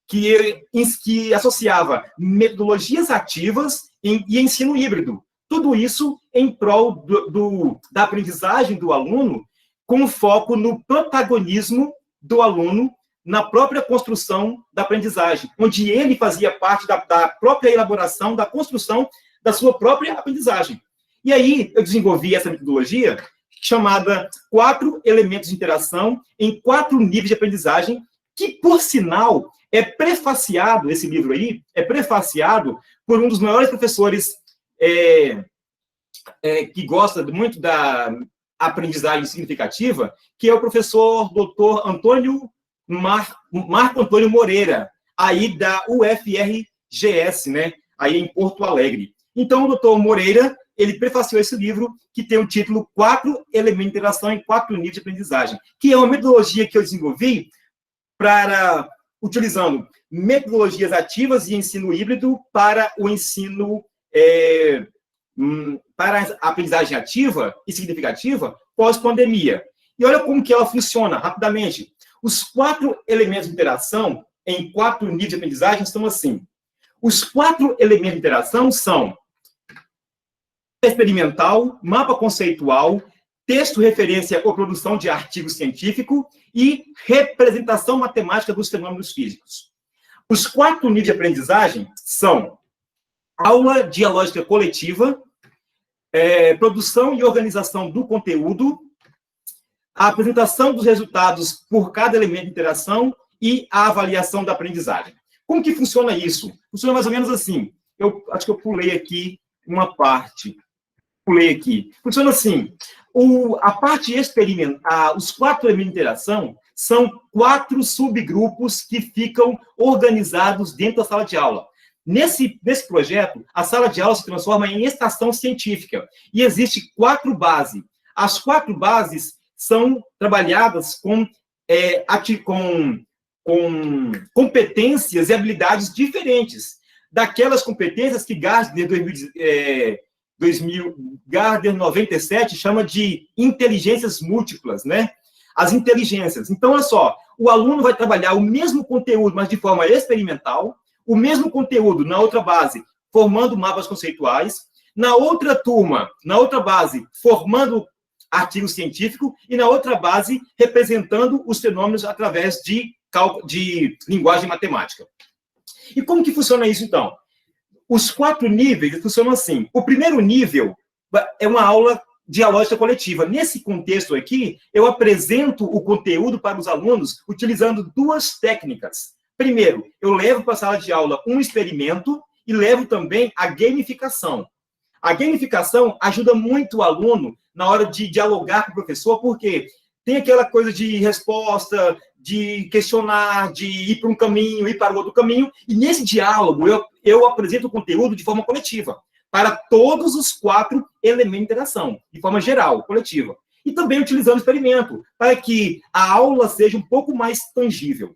que associava metodologias ativas e ensino híbrido. Tudo isso em prol da aprendizagem do aluno, com foco no protagonismo do aluno na própria construção da aprendizagem, onde ele fazia parte da própria elaboração, da construção da sua própria aprendizagem. E aí eu desenvolvi essa metodologia chamada 4 elementos de interação em 4 níveis de aprendizagem, que, por sinal, esse livro aí, é prefaciado por um dos maiores professores que gosta muito da aprendizagem significativa, que é o professor Dr. Marco Antônio Moreira, aí da UFRGS, né, aí em Porto Alegre. Então, o Dr. Moreira, ele prefaciou esse livro, que tem o título 4 elementos de interação em 4 níveis de aprendizagem, que é uma metodologia que eu desenvolvi utilizando metodologias ativas e ensino híbrido para o ensino, para a aprendizagem ativa e significativa pós-pandemia. E olha como que ela funciona, rapidamente. Os 4 elementos de interação em 4 níveis de aprendizagem são assim. Os 4 elementos de interação são experimental, mapa conceitual, texto referência ou produção de artigo científico e representação matemática dos fenômenos físicos. Os 4 níveis de aprendizagem são aula dialógica coletiva, produção e organização do conteúdo, a apresentação dos resultados por cada elemento de interação e a avaliação da aprendizagem. Como que funciona isso? Funciona mais ou menos assim. Eu acho que eu pulei aqui uma parte. Funciona assim. A parte experimental, os 4 elementos de interação são 4 subgrupos que ficam organizados dentro da sala de aula. Nesse projeto, a sala de aula se transforma em estação científica e existe 4 bases. As 4 bases são trabalhadas com competências e habilidades diferentes daquelas competências que Gardner, Gardner 97, chama de inteligências múltiplas, né? As inteligências. Então, olha só, o aluno vai trabalhar o mesmo conteúdo, mas de forma experimental, o mesmo conteúdo na outra base, formando mapas conceituais, na outra turma, na outra base, formando artigo científico, e na outra base, representando os fenômenos através de linguagem matemática. E como que funciona isso, então? Os 4 níveis funcionam assim. O primeiro nível é uma aula dialógica coletiva. Nesse contexto aqui, eu apresento o conteúdo para os alunos utilizando 2 técnicas. Primeiro, eu levo para a sala de aula um experimento e levo também a gamificação. A gamificação ajuda muito o aluno na hora de dialogar com o professor, porque tem aquela coisa de resposta, de questionar, de ir para um caminho, ir para o outro caminho, e nesse diálogo eu apresento o conteúdo de forma coletiva, para todos os 4 elementos de interação, de forma geral, coletiva. E também utilizando o experimento, para que a aula seja um pouco mais tangível.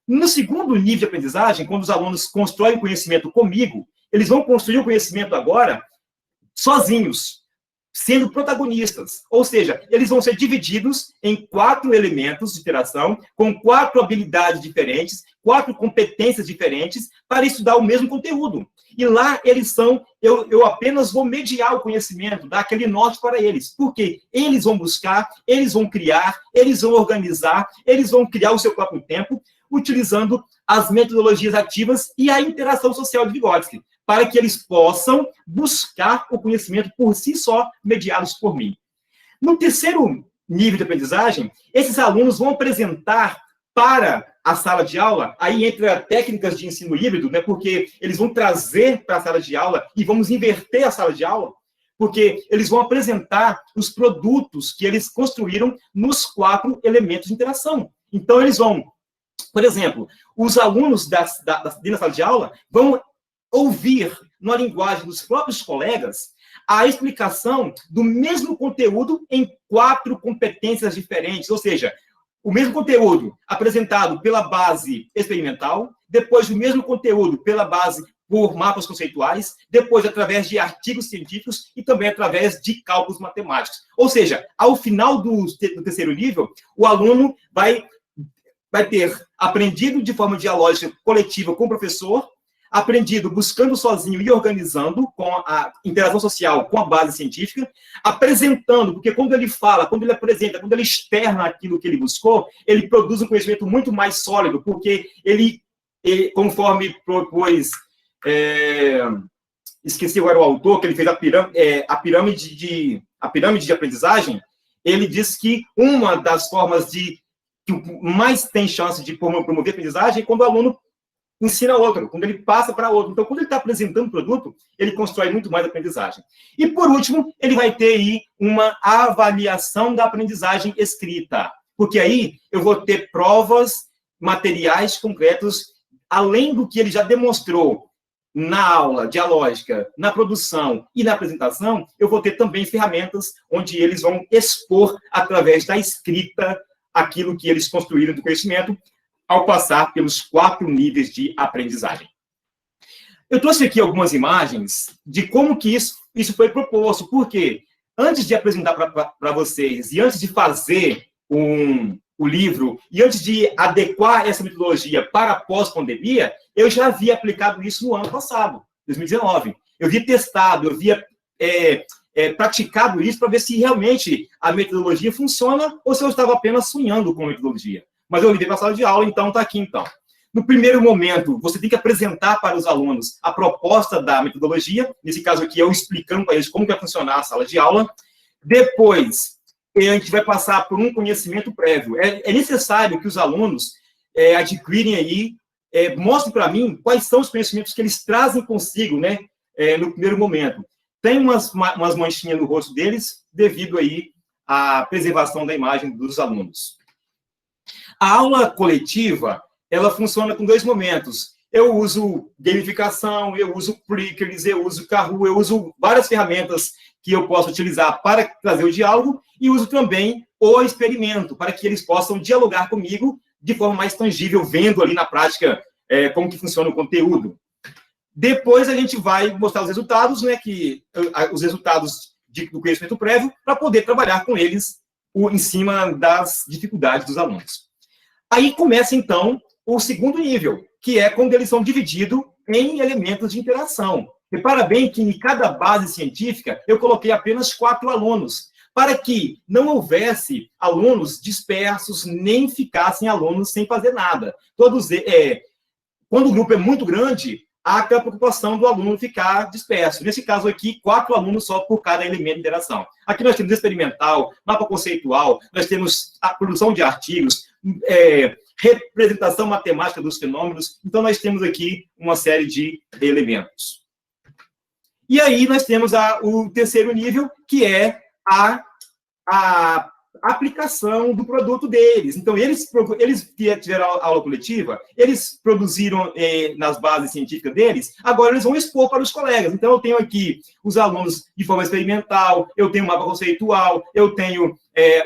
No segundo nível de aprendizagem, quando os alunos constroem o conhecimento comigo, eles vão construir o conhecimento agora sozinhos, sendo protagonistas, ou seja, eles vão ser divididos em 4 elementos de interação, com 4 habilidades diferentes, 4 competências diferentes, para estudar o mesmo conteúdo. E lá eles são, eu apenas vou mediar o conhecimento, dar aquele norte para eles, porque eles vão buscar, eles vão criar, eles vão organizar, eles vão criar o seu próprio tempo, utilizando as metodologias ativas e a interação social de Vygotsky, para que eles possam buscar o conhecimento por si só, mediados por mim. No terceiro nível de aprendizagem, esses alunos vão apresentar para a sala de aula, aí entra técnicas de ensino híbrido, né, porque eles vão trazer para a sala de aula e vamos inverter a sala de aula, porque eles vão apresentar os produtos que eles construíram nos 4 elementos de interação. Então, eles vão, por exemplo, os alunos da sala de aula vão ouvir, na linguagem dos próprios colegas, a explicação do mesmo conteúdo em 4 competências diferentes, ou seja, o mesmo conteúdo apresentado pela base experimental, depois o mesmo conteúdo pela base por mapas conceituais, depois através de artigos científicos e também através de cálculos matemáticos. Ou seja, ao final do terceiro nível, o aluno vai ter aprendido de forma dialógica coletiva com o professor, aprendido buscando sozinho e organizando com a interação social com a base científica, apresentando, porque quando ele fala, quando ele apresenta, quando ele externa aquilo que ele buscou, ele produz um conhecimento muito mais sólido, porque ele conforme propôs, esqueci agora o autor, que ele fez a pirâmide de aprendizagem, ele diz que uma das formas que mais tem chance de promover a aprendizagem é quando o aluno ensina outro, quando ele passa para outro. Então, quando ele está apresentando o produto, ele constrói muito mais aprendizagem. E, por último, ele vai ter aí uma avaliação da aprendizagem escrita, porque aí eu vou ter provas, materiais concretos, além do que ele já demonstrou na aula dialógica, na produção e na apresentação, eu vou ter também ferramentas onde eles vão expor, através da escrita, aquilo que eles construíram do conhecimento, ao passar pelos 4 níveis de aprendizagem. Eu trouxe aqui algumas imagens de como que isso foi proposto, porque antes de apresentar para vocês, e antes de fazer o livro, e antes de adequar essa metodologia para a pós-pandemia, eu já havia aplicado isso no ano passado, 2019. Eu havia testado, eu havia praticado isso para ver se realmente a metodologia funciona ou se eu estava apenas sonhando com a metodologia. Mas eu levei para a sala de aula, então está aqui, então. No primeiro momento, você tem que apresentar para os alunos a proposta da metodologia, nesse caso aqui, eu explicando para eles como vai funcionar a sala de aula. Depois, a gente vai passar por um conhecimento prévio. É necessário que os alunos adquirem aí, mostrem para mim quais são os conhecimentos que eles trazem consigo, né, no primeiro momento. Tem umas manchinhas no rosto deles, devido aí à preservação da imagem dos alunos. A aula coletiva, ela funciona com 2 momentos. Eu uso gamificação, eu uso Prickers, eu uso Kahoot, eu uso várias ferramentas que eu posso utilizar para trazer o diálogo e uso também o experimento, para que eles possam dialogar comigo de forma mais tangível, vendo ali na prática como que funciona o conteúdo. Depois a gente vai mostrar os resultados, né, os resultados do conhecimento prévio, para poder trabalhar com eles em cima das dificuldades dos alunos. Aí começa, então, o segundo nível, que é quando eles são divididos em elementos de interação. Repara bem que em cada base científica eu coloquei apenas 4 alunos, para que não houvesse alunos dispersos, nem ficassem alunos sem fazer nada. Quando o grupo é muito grande, há aquela preocupação do aluno ficar disperso. Nesse caso aqui, 4 alunos só por cada elemento de interação. Aqui nós temos experimental, mapa conceitual, nós temos a produção de artigos, representação matemática dos fenômenos. Então, nós temos aqui uma série de elementos. E aí, nós temos o terceiro nível, que é a aplicação do produto deles. Então, eles tiveram aula coletiva, eles produziram nas bases científicas deles, agora eles vão expor para os colegas. Então, eu tenho aqui os alunos de forma experimental, eu tenho o mapa conceitual, eu tenho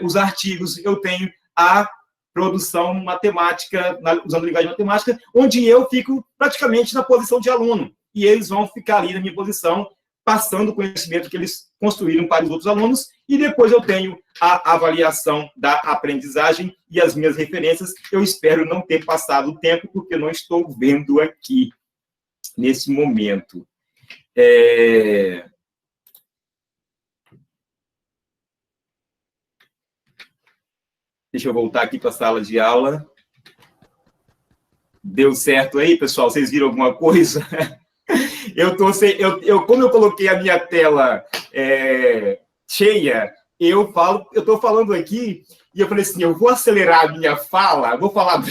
os artigos, eu tenho a produção matemática, usando linguagem matemática, onde eu fico praticamente na posição de aluno, e eles vão ficar ali na minha posição, passando o conhecimento que eles construíram para os outros alunos, e depois eu tenho a avaliação da aprendizagem e as minhas referências. Eu espero não ter passado o tempo, porque eu não estou vendo aqui, nesse momento. Deixa eu voltar aqui para a sala de aula. Deu certo aí, pessoal? Vocês viram alguma coisa? Como eu coloquei a minha tela cheia, eu estou falando aqui, e eu falei assim, eu vou acelerar a minha fala, vou falar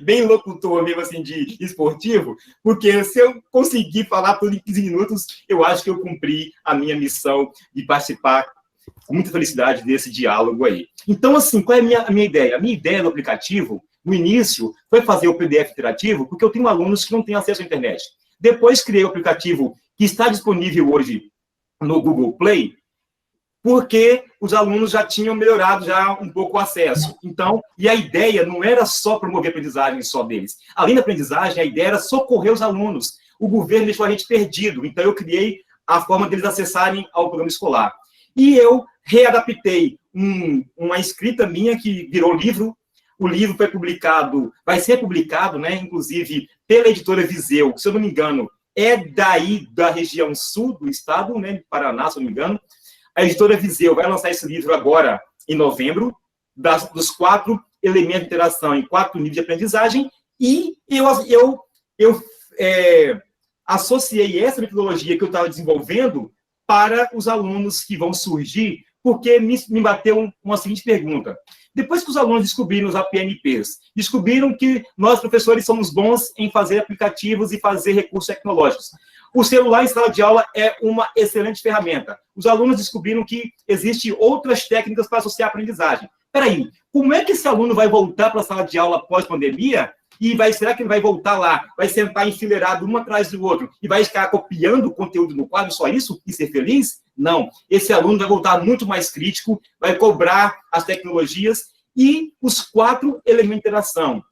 bem locutor mesmo, assim, de esportivo, porque se eu conseguir falar tudo em 15 minutos, eu acho que eu cumpri a minha missão de participar com muita felicidade desse diálogo aí. Então, assim, qual é a minha ideia? A minha ideia do aplicativo, no início, foi fazer o PDF interativo, porque eu tenho alunos que não têm acesso à internet. Depois criei o aplicativo que está disponível hoje no Google Play, porque os alunos já tinham melhorado já um pouco o acesso. Então, e a ideia não era só promover a aprendizagem só deles. Além da aprendizagem, a ideia era socorrer os alunos. O governo deixou a gente perdido, então eu criei a forma deles acessarem ao programa escolar. E eu readaptei uma escrita minha que virou livro. O livro foi publicado, vai ser publicado, né, inclusive, pela editora Viseu, se eu não me engano, é daí da região sul do estado, né, Paraná, se eu não me engano. A editora Viseu vai lançar esse livro agora, em novembro, dos 4 elementos de interação em 4 níveis de aprendizagem, e eu associei essa metodologia que eu estava desenvolvendo para os alunos que vão surgir, porque me bateu uma seguinte pergunta. Depois que os alunos descobriram os APNPs, descobriram que nós, professores, somos bons em fazer aplicativos e fazer recursos tecnológicos. O celular em sala de aula é uma excelente ferramenta. Os alunos descobriram que existem outras técnicas para associar a aprendizagem. Espera aí, como é que esse aluno vai voltar para a sala de aula pós-pandemia e será que ele vai voltar lá, vai sentar enfileirado um atrás do outro e vai ficar copiando o conteúdo no quadro, só isso, e ser feliz? Não. Esse aluno vai voltar muito mais crítico, vai cobrar as tecnologias e os 4 elementos de interação.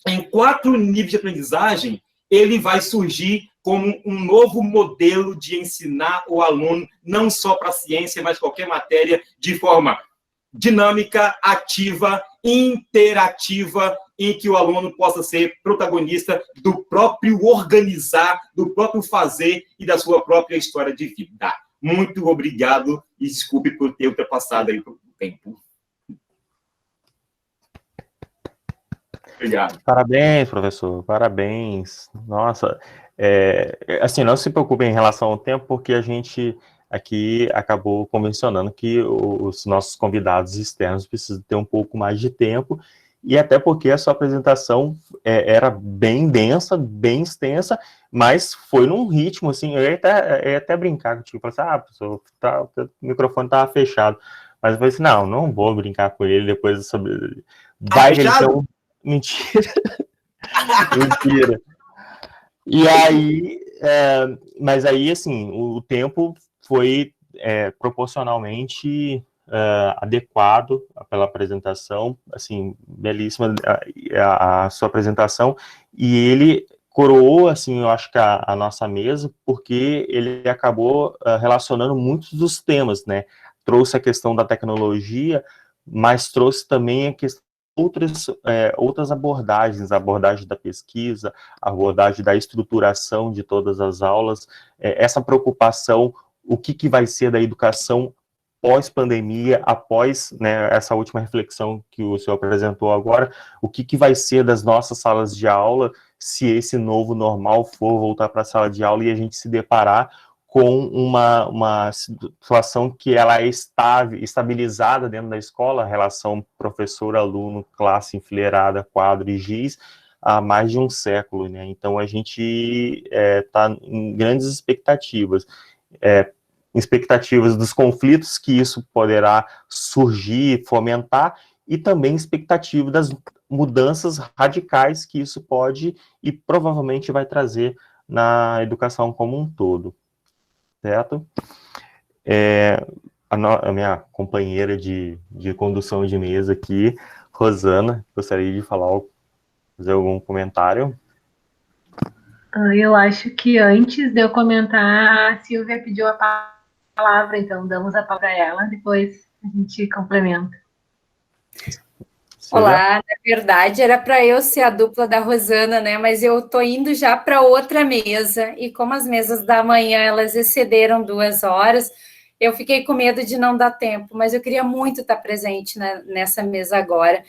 Em 4 níveis de aprendizagem, ele vai surgir como um novo modelo de ensinar o aluno, não só para a ciência, mas qualquer matéria, de forma dinâmica, ativa, interativa, em que o aluno possa ser protagonista do próprio organizar, do próprio fazer e da sua própria história de vida. Muito obrigado e desculpe por ter ultrapassado aí o tempo. Obrigado. Parabéns, professor, parabéns. Nossa, assim, não se preocupe em relação ao tempo, porque a gente aqui acabou convencionando que os nossos convidados externos precisam ter um pouco mais de tempo, e até porque a sua apresentação era bem densa, bem extensa, mas foi num ritmo, assim, eu ia até brincar contigo, falar assim, professor, o microfone estava fechado, mas eu falei assim, não vou brincar com ele depois sobre... Vai ele ter um... Mentira. Mentira. E aí, mas aí, assim, o tempo foi proporcionalmente adequado pela apresentação, assim, belíssima a sua apresentação, e ele coroou, assim, eu acho que a nossa mesa, porque ele acabou relacionando muitos dos temas, né? Trouxe a questão da tecnologia, mas trouxe também a questão outras abordagens, a abordagem da pesquisa, a abordagem da estruturação de todas as aulas, essa preocupação, o que vai ser da educação pós-pandemia, após, né, essa última reflexão que o senhor apresentou agora, o que vai ser das nossas salas de aula, se esse novo normal for voltar para a sala de aula e a gente se deparar com uma situação que ela é estabilizada dentro da escola, a relação professor-aluno, classe enfileirada, quadro e giz, há mais de um século, né? Então, a gente está em grandes expectativas dos conflitos que isso poderá surgir, fomentar, e também expectativa das mudanças radicais que isso pode e provavelmente vai trazer na educação como um todo. Certo? A minha companheira de condução de mesa aqui, Rosana, gostaria de fazer algum comentário? Eu acho que antes de eu comentar, a Silvia pediu a palavra, então damos a palavra a ela, depois a gente complementa. Olá, na verdade era para eu ser a dupla da Rosana, né? Mas eu tô indo já para outra mesa, e como as mesas da manhã elas excederam 2 horas, eu fiquei com medo de não dar tempo, mas eu queria muito estar presente nessa mesa agora.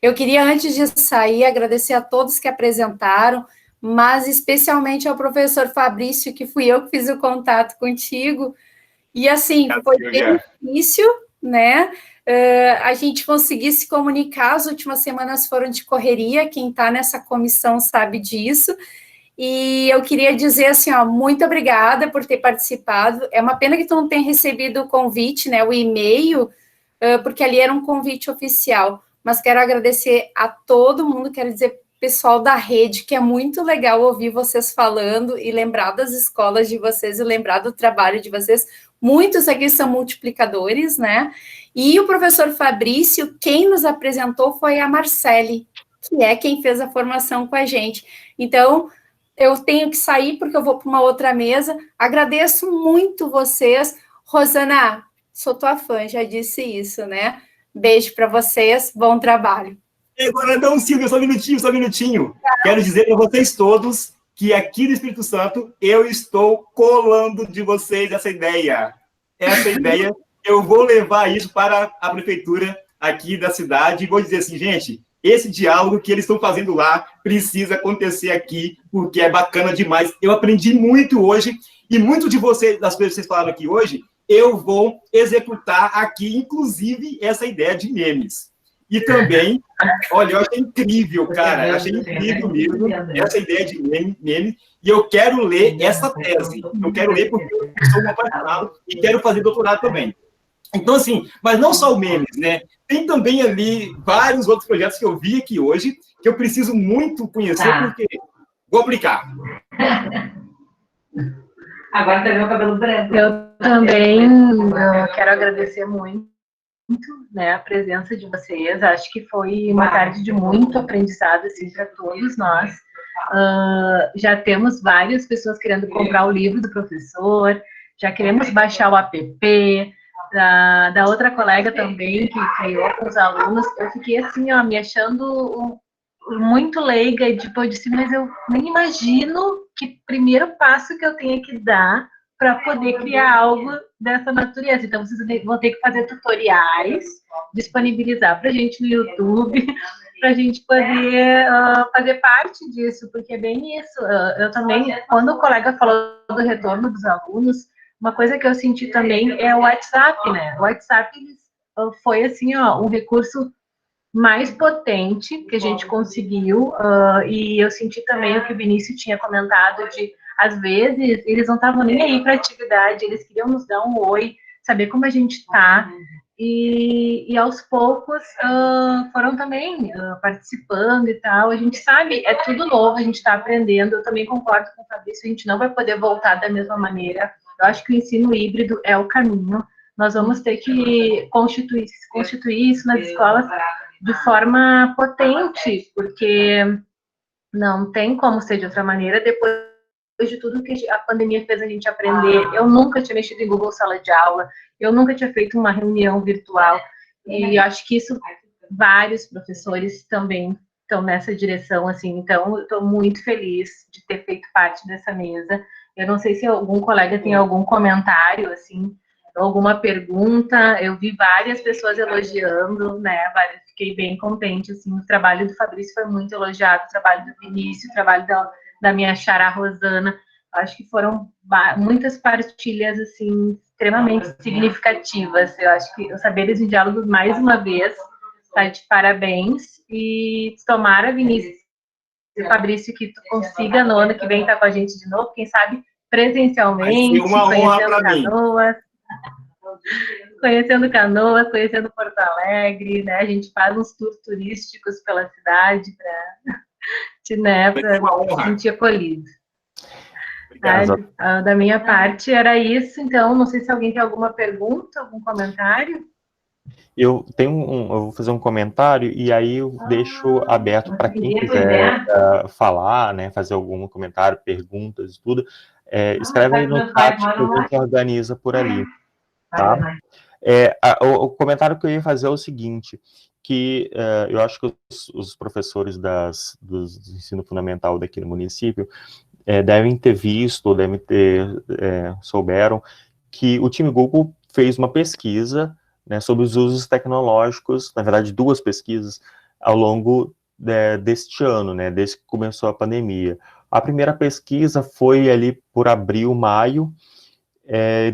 Eu queria, antes de sair, agradecer a todos que apresentaram, mas especialmente ao professor Fabrício, que fui eu que fiz o contato contigo. E assim, foi bem difícil, né? A gente conseguir se comunicar, as últimas semanas foram de correria, quem está nessa comissão sabe disso. E eu queria dizer assim, ó, muito obrigada por ter participado. É uma pena que tu não tenha recebido o convite, né? O e-mail, porque ali era um convite oficial. Mas quero agradecer a todo mundo, quero dizer, pessoal da rede, que é muito legal ouvir vocês falando e lembrar das escolas de vocês e lembrar do trabalho de vocês. Muitos aqui são multiplicadores, né? E o professor Fabrício, quem nos apresentou foi a Marcele, que é quem fez a formação com a gente. Então, eu tenho que sair porque eu vou para uma outra mesa. Agradeço muito vocês. Rosana, sou tua fã, já disse isso, né? Beijo para vocês, bom trabalho. Agora não, Silvia, só um minutinho. Quero dizer para vocês todos que aqui no Espírito Santo eu estou colando de vocês essa ideia. Eu vou levar isso para a prefeitura aqui da cidade e vou dizer assim, gente, esse diálogo que eles estão fazendo lá precisa acontecer aqui, porque é bacana demais. Eu aprendi muito hoje e muito de vocês, das coisas que vocês falaram aqui hoje, eu vou executar aqui, inclusive, essa ideia de memes. E também, olha, eu achei incrível, cara, eu achei incrível mesmo essa ideia de meme, e eu quero ler essa tese, eu quero ler porque eu sou um apaixonado e quero fazer doutorado também. Então, assim, mas não só o memes, né? Tem também ali vários outros projetos que eu vi aqui hoje, que eu preciso muito conhecer, porque vou aplicar. Agora tá meu cabelo branco. Eu também quero agradecer muito, né, a presença de vocês. Acho que foi uma tarde de muito aprendizado, assim, para todos nós. Já temos várias pessoas querendo comprar o livro do professor, já queremos baixar o app, da outra colega também, que criou com os alunos. Eu fiquei assim, ó, me achando muito leiga, e tipo, eu disse, mas eu nem imagino que primeiro passo que eu tenho que dar para poder criar algo dessa natureza. Então, vocês vão ter que fazer tutoriais, disponibilizar para a gente no YouTube, para a gente poder fazer parte disso, porque é bem isso. Eu também, quando o colega falou do retorno dos alunos, uma coisa que eu senti também é o WhatsApp, né? O WhatsApp foi, assim, ó, um recurso mais potente que a gente conseguiu, e eu senti também o que o Vinícius tinha comentado de, às vezes, eles não estavam nem aí para a atividade, eles queriam nos dar um oi, saber como a gente está, e aos poucos foram também participando e tal. A gente sabe, é tudo novo, a gente está aprendendo. Eu também concordo com o Fabrício, a gente não vai poder voltar da mesma maneira. Eu acho que o ensino híbrido é o caminho. Nós vamos ter que constituir isso nas escolas de forma potente, porque não tem como ser de outra maneira. Depois de tudo que a pandemia fez a gente aprender, eu nunca tinha mexido em Google Sala de Aula, eu nunca tinha feito uma reunião virtual, e acho que isso, vários professores também estão nessa direção, assim. Então, eu estou muito feliz de ter feito parte dessa mesa. Eu não sei se algum colega tem algum comentário, assim, alguma pergunta. Eu vi várias pessoas elogiando, né? Fiquei bem contente, assim. O trabalho do Fabrício foi muito elogiado, o trabalho do Vinícius, o trabalho da minha xará Rosana. Acho que foram muitas partilhas, assim, extremamente significativas. Eu acho que o Saberes em Diálogos, mais uma vez, está de parabéns. E tomara, Vinícius e Fabrício, que tu consiga no ano que vem estar com a gente de novo, quem sabe presencialmente, conhecendo Canoas. Conhecendo Canoas, conhecendo Porto Alegre, né? A gente faz uns tours turísticos pela cidade para sentir acolhido. Da minha parte era isso. Então, não sei se alguém tem alguma pergunta, algum comentário. Eu vou fazer um comentário e aí eu deixo aberto para quem quiser falar, né, fazer algum comentário, perguntas e tudo. Escreve aí no chat que a gente organiza por ali, tá? O comentário que eu ia fazer é o seguinte, que eu acho que os professores do ensino fundamental daqui no município devem ter visto, ou devem ter, souberam, que o time Google fez uma pesquisa, né, sobre os usos tecnológicos, na verdade 2 pesquisas, ao longo deste ano, né, desde que começou a pandemia. A primeira pesquisa foi ali por abril, maio,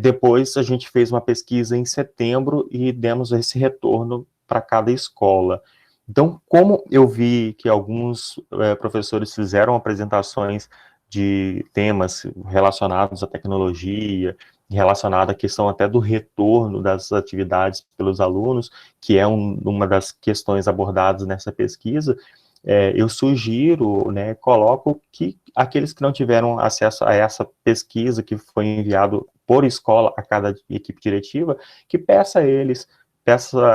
depois a gente fez uma pesquisa em setembro e demos esse retorno para cada escola. Então, como eu vi que alguns professores fizeram apresentações de temas relacionados à tecnologia, relacionado à questão até do retorno das atividades pelos alunos, que é uma das questões abordadas nessa pesquisa, eu sugiro, né, coloco que aqueles que não tiveram acesso a essa pesquisa que foi enviado por escola a cada equipe diretiva, que peça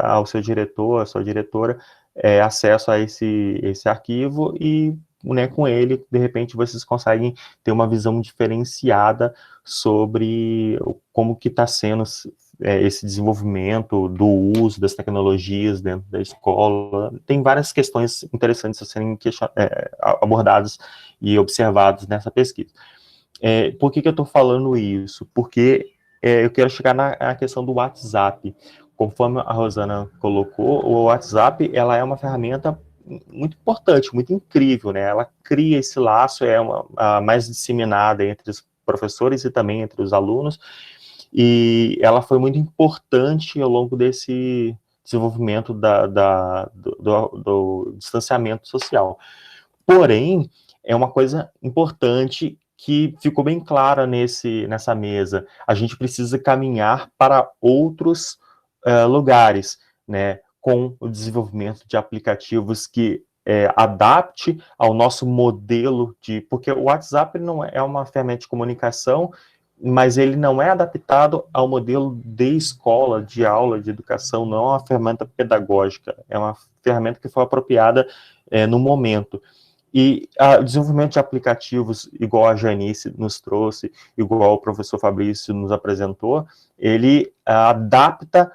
ao seu diretor, à sua diretora, acesso a esse arquivo e, né, com ele, de repente, vocês conseguem ter uma visão diferenciada sobre como que está sendo esse desenvolvimento do uso das tecnologias dentro da escola. Tem várias questões interessantes a serem abordadas e observadas nessa pesquisa. Por que eu estou falando isso? Porque eu quero chegar na questão do WhatsApp. Conforme a Rosana colocou, o WhatsApp ela é uma ferramenta muito importante, muito incrível, né? Ela cria esse laço, a mais disseminada entre os professores e também entre os alunos, e ela foi muito importante ao longo desse desenvolvimento do distanciamento social. Porém, é uma coisa importante que ficou bem clara nessa mesa. A gente precisa caminhar para outros lugares, né, com o desenvolvimento de aplicativos que adapte ao nosso modelo porque o WhatsApp não é uma ferramenta de comunicação, mas ele não é adaptado ao modelo de escola, de aula, de educação, não é uma ferramenta pedagógica, é uma ferramenta que foi apropriada no momento. E o desenvolvimento de aplicativos, igual a Janice nos trouxe, igual o professor Fabrício nos apresentou, ele adapta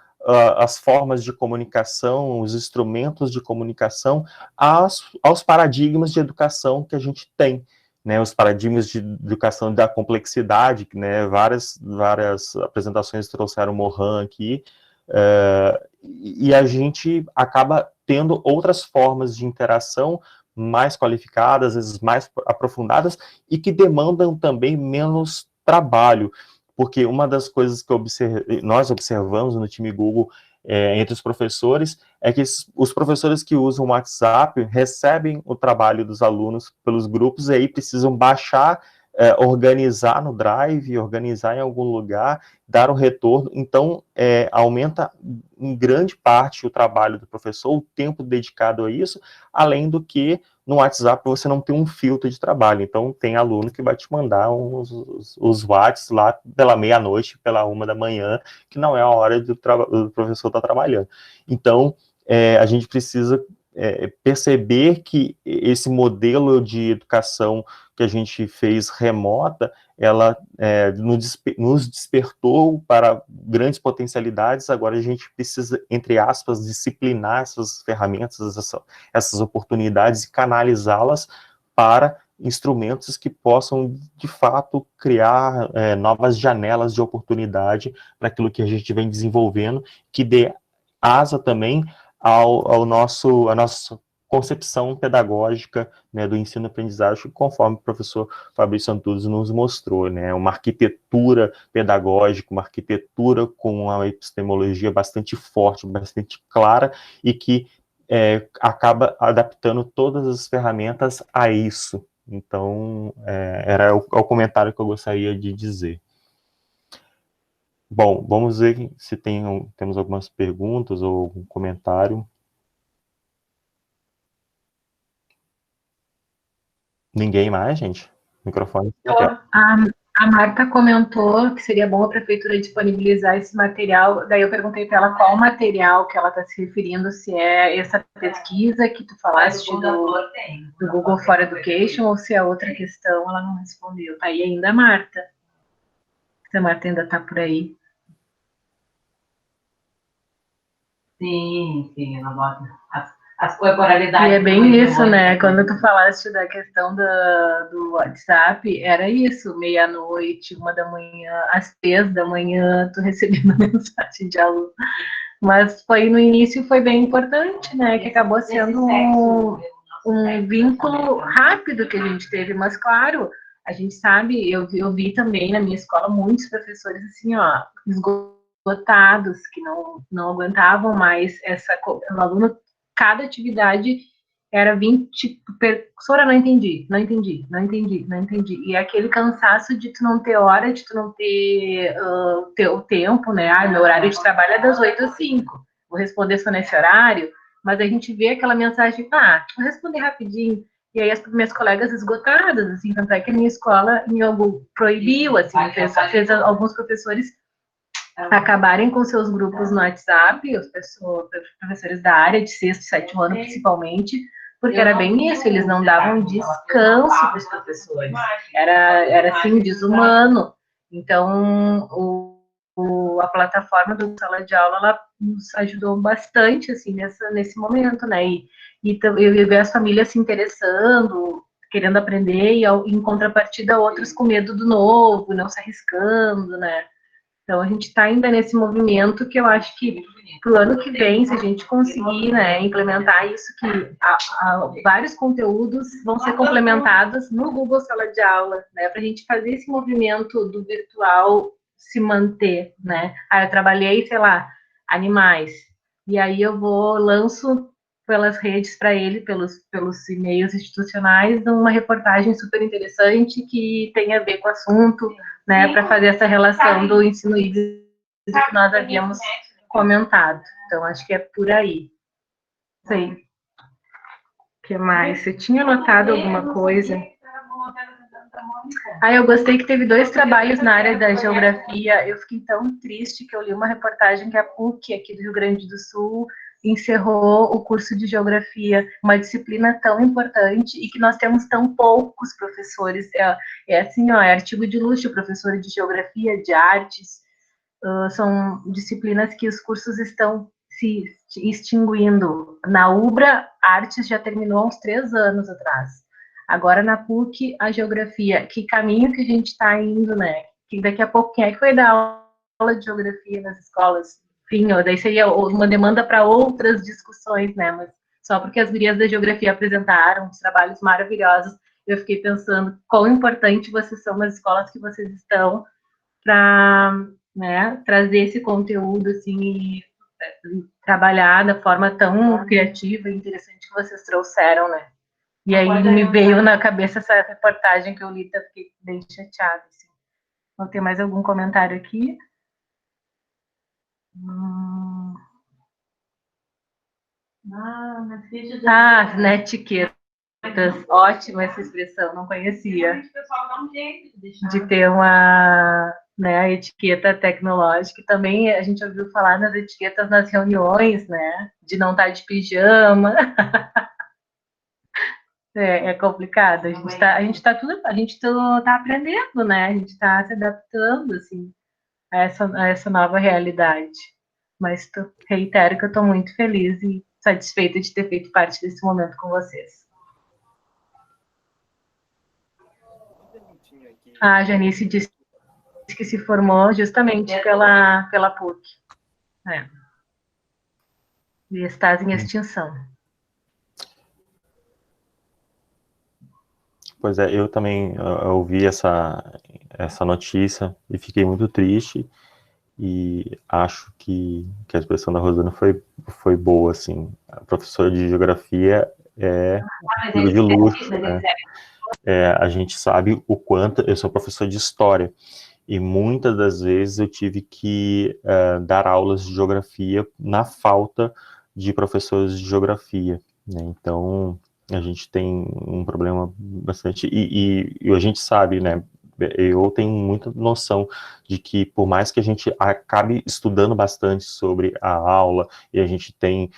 as formas de comunicação, os instrumentos de comunicação aos paradigmas de educação que a gente tem, né, os paradigmas de educação da complexidade, né, várias apresentações trouxeram o Mohan aqui, e a gente acaba tendo outras formas de interação mais qualificadas, às vezes mais aprofundadas, e que demandam também menos trabalho, porque uma das coisas que nós observamos no time Google entre os professores é que os professores que usam o WhatsApp recebem o trabalho dos alunos pelos grupos e aí precisam baixar, organizar no Drive, organizar em algum lugar, dar o retorno. Então, aumenta em grande parte o trabalho do professor, o tempo dedicado a isso, além do que no WhatsApp você não tem um filtro de trabalho. Então, tem aluno que vai te mandar os WhatsApps lá pela meia-noite, pela 1h, que não é a hora do professor estar trabalhando. Então, a gente precisa perceber que esse modelo de educação que a gente fez remota, ela nos despertou para grandes potencialidades. Agora a gente precisa, entre aspas, disciplinar essas ferramentas, essas oportunidades e canalizá-las para instrumentos que possam, de fato, criar novas janelas de oportunidade para aquilo que a gente vem desenvolvendo, que dê asa também à nossa concepção pedagógica, né, do ensino-aprendizagem, conforme o professor Fabrício Antunes nos mostrou, né, uma arquitetura pedagógica, uma arquitetura com uma epistemologia bastante forte, bastante clara, e que acaba adaptando todas as ferramentas a isso. Então, era o comentário que eu gostaria de dizer. Bom, vamos ver se temos algumas perguntas ou algum comentário. Ninguém mais, gente? Microfone. A Marta comentou que seria bom a prefeitura disponibilizar esse material, daí eu perguntei para ela qual material que ela está se referindo, se é essa pesquisa que tu falaste do Google for Education ou se é outra questão, ela não respondeu. Tá aí ainda a Marta. Se a Marta ainda está por aí. Sim, ela bota as corporalidades. E é bem isso, né? Quando tu falaste da questão do WhatsApp, era isso, meia-noite, 1h, às 3h, tu recebendo mensagem de aluno. Mas no início foi bem importante, né? Que acabou sendo um vínculo rápido que a gente teve, mas claro, a gente sabe, eu vi também na minha escola muitos professores assim, ó, esgotados, que não aguentavam mais o aluno, cada atividade era 20, professora, não entendi. E aquele cansaço de tu não ter hora, de tu não ter o tempo, né? Meu horário de trabalho é das 8 às 5. Vou responder só nesse horário, mas a gente vê aquela mensagem, vou responder rapidinho. E aí as minhas colegas esgotadas, assim, tanto é que a minha escola em algo proibiu, assim, fez alguns professores acabarem com seus grupos no WhatsApp, os professores da área de 6º e 7º ano, principalmente, porque era bem isso, eles não davam descanso para os professores. Era assim, desumano. Então, a plataforma do Sala de Aula, ela nos ajudou bastante, assim, nesse momento, né? E eu ver as famílias se interessando, querendo aprender, e em contrapartida, outros com medo do novo, não se arriscando, né? Então, a gente está ainda nesse movimento que eu acho que para o ano que vem, se a gente conseguir, né, implementar isso, que vários conteúdos vão ser complementados no Google Sala de Aula, né, para a gente fazer esse movimento do virtual se manter, né. Eu trabalhei, sei lá, animais, e aí eu lanço pelas redes para ele, pelos e-mails institucionais, uma reportagem super interessante que tem a ver com o assunto, né, para fazer essa relação do ensino híbrido que nós havíamos comentado. Então, acho que é por aí. Sei. O que mais? Você tinha anotado alguma coisa? Eu gostei que teve 2 trabalhos na área da geografia. Eu fiquei tão triste que eu li uma reportagem que a PUC, aqui do Rio Grande do Sul, encerrou o curso de geografia, uma disciplina tão importante e que nós temos tão poucos professores. É assim, é artigo de luxo, professor de geografia, de artes, são disciplinas que os cursos estão se extinguindo. Na UBRA, artes já terminou há uns 3 anos atrás. Agora, na PUC, a geografia, que caminho que a gente está indo, né? Que daqui a pouco, quem é que vai dar aula de geografia nas escolas? Enfim, daí seria uma demanda para outras discussões, né? Mas só porque as gurias da geografia apresentaram uns trabalhos maravilhosos, eu fiquei pensando quão importante vocês são nas escolas que vocês estão para, né, trazer esse conteúdo, assim, e trabalhar da forma tão criativa e interessante que vocês trouxeram, né? E aí me veio na cabeça essa reportagem que eu li, eu fiquei bem chateada, assim. Vou ter mais algum comentário aqui? Na etiquetas. Ótima essa expressão, não conhecia. De ter uma, né, etiqueta tecnológica. Também a gente ouviu falar nas etiquetas nas reuniões, né? De não estar de pijama. É complicado. A gente tá aprendendo, né? A gente está se adaptando, assim, a essa nova realidade. Mas reitero que eu estou muito feliz e satisfeita de ter feito parte desse momento com vocês. A Janice disse que se formou justamente pela PUC. E está em extinção. Pois é, eu também ouvi essa notícia e fiquei muito triste, e acho que a expressão da Rosana foi boa, assim. A professora de geografia é de luxo, né? A gente sabe o quanto... Eu sou professor de história, e muitas das vezes eu tive que dar aulas de geografia na falta de professores de geografia, né? Então, a gente tem um problema bastante... E a gente sabe, né, Eu tenho muita noção de que, por mais que a gente acabe estudando bastante sobre a aula, e a gente tem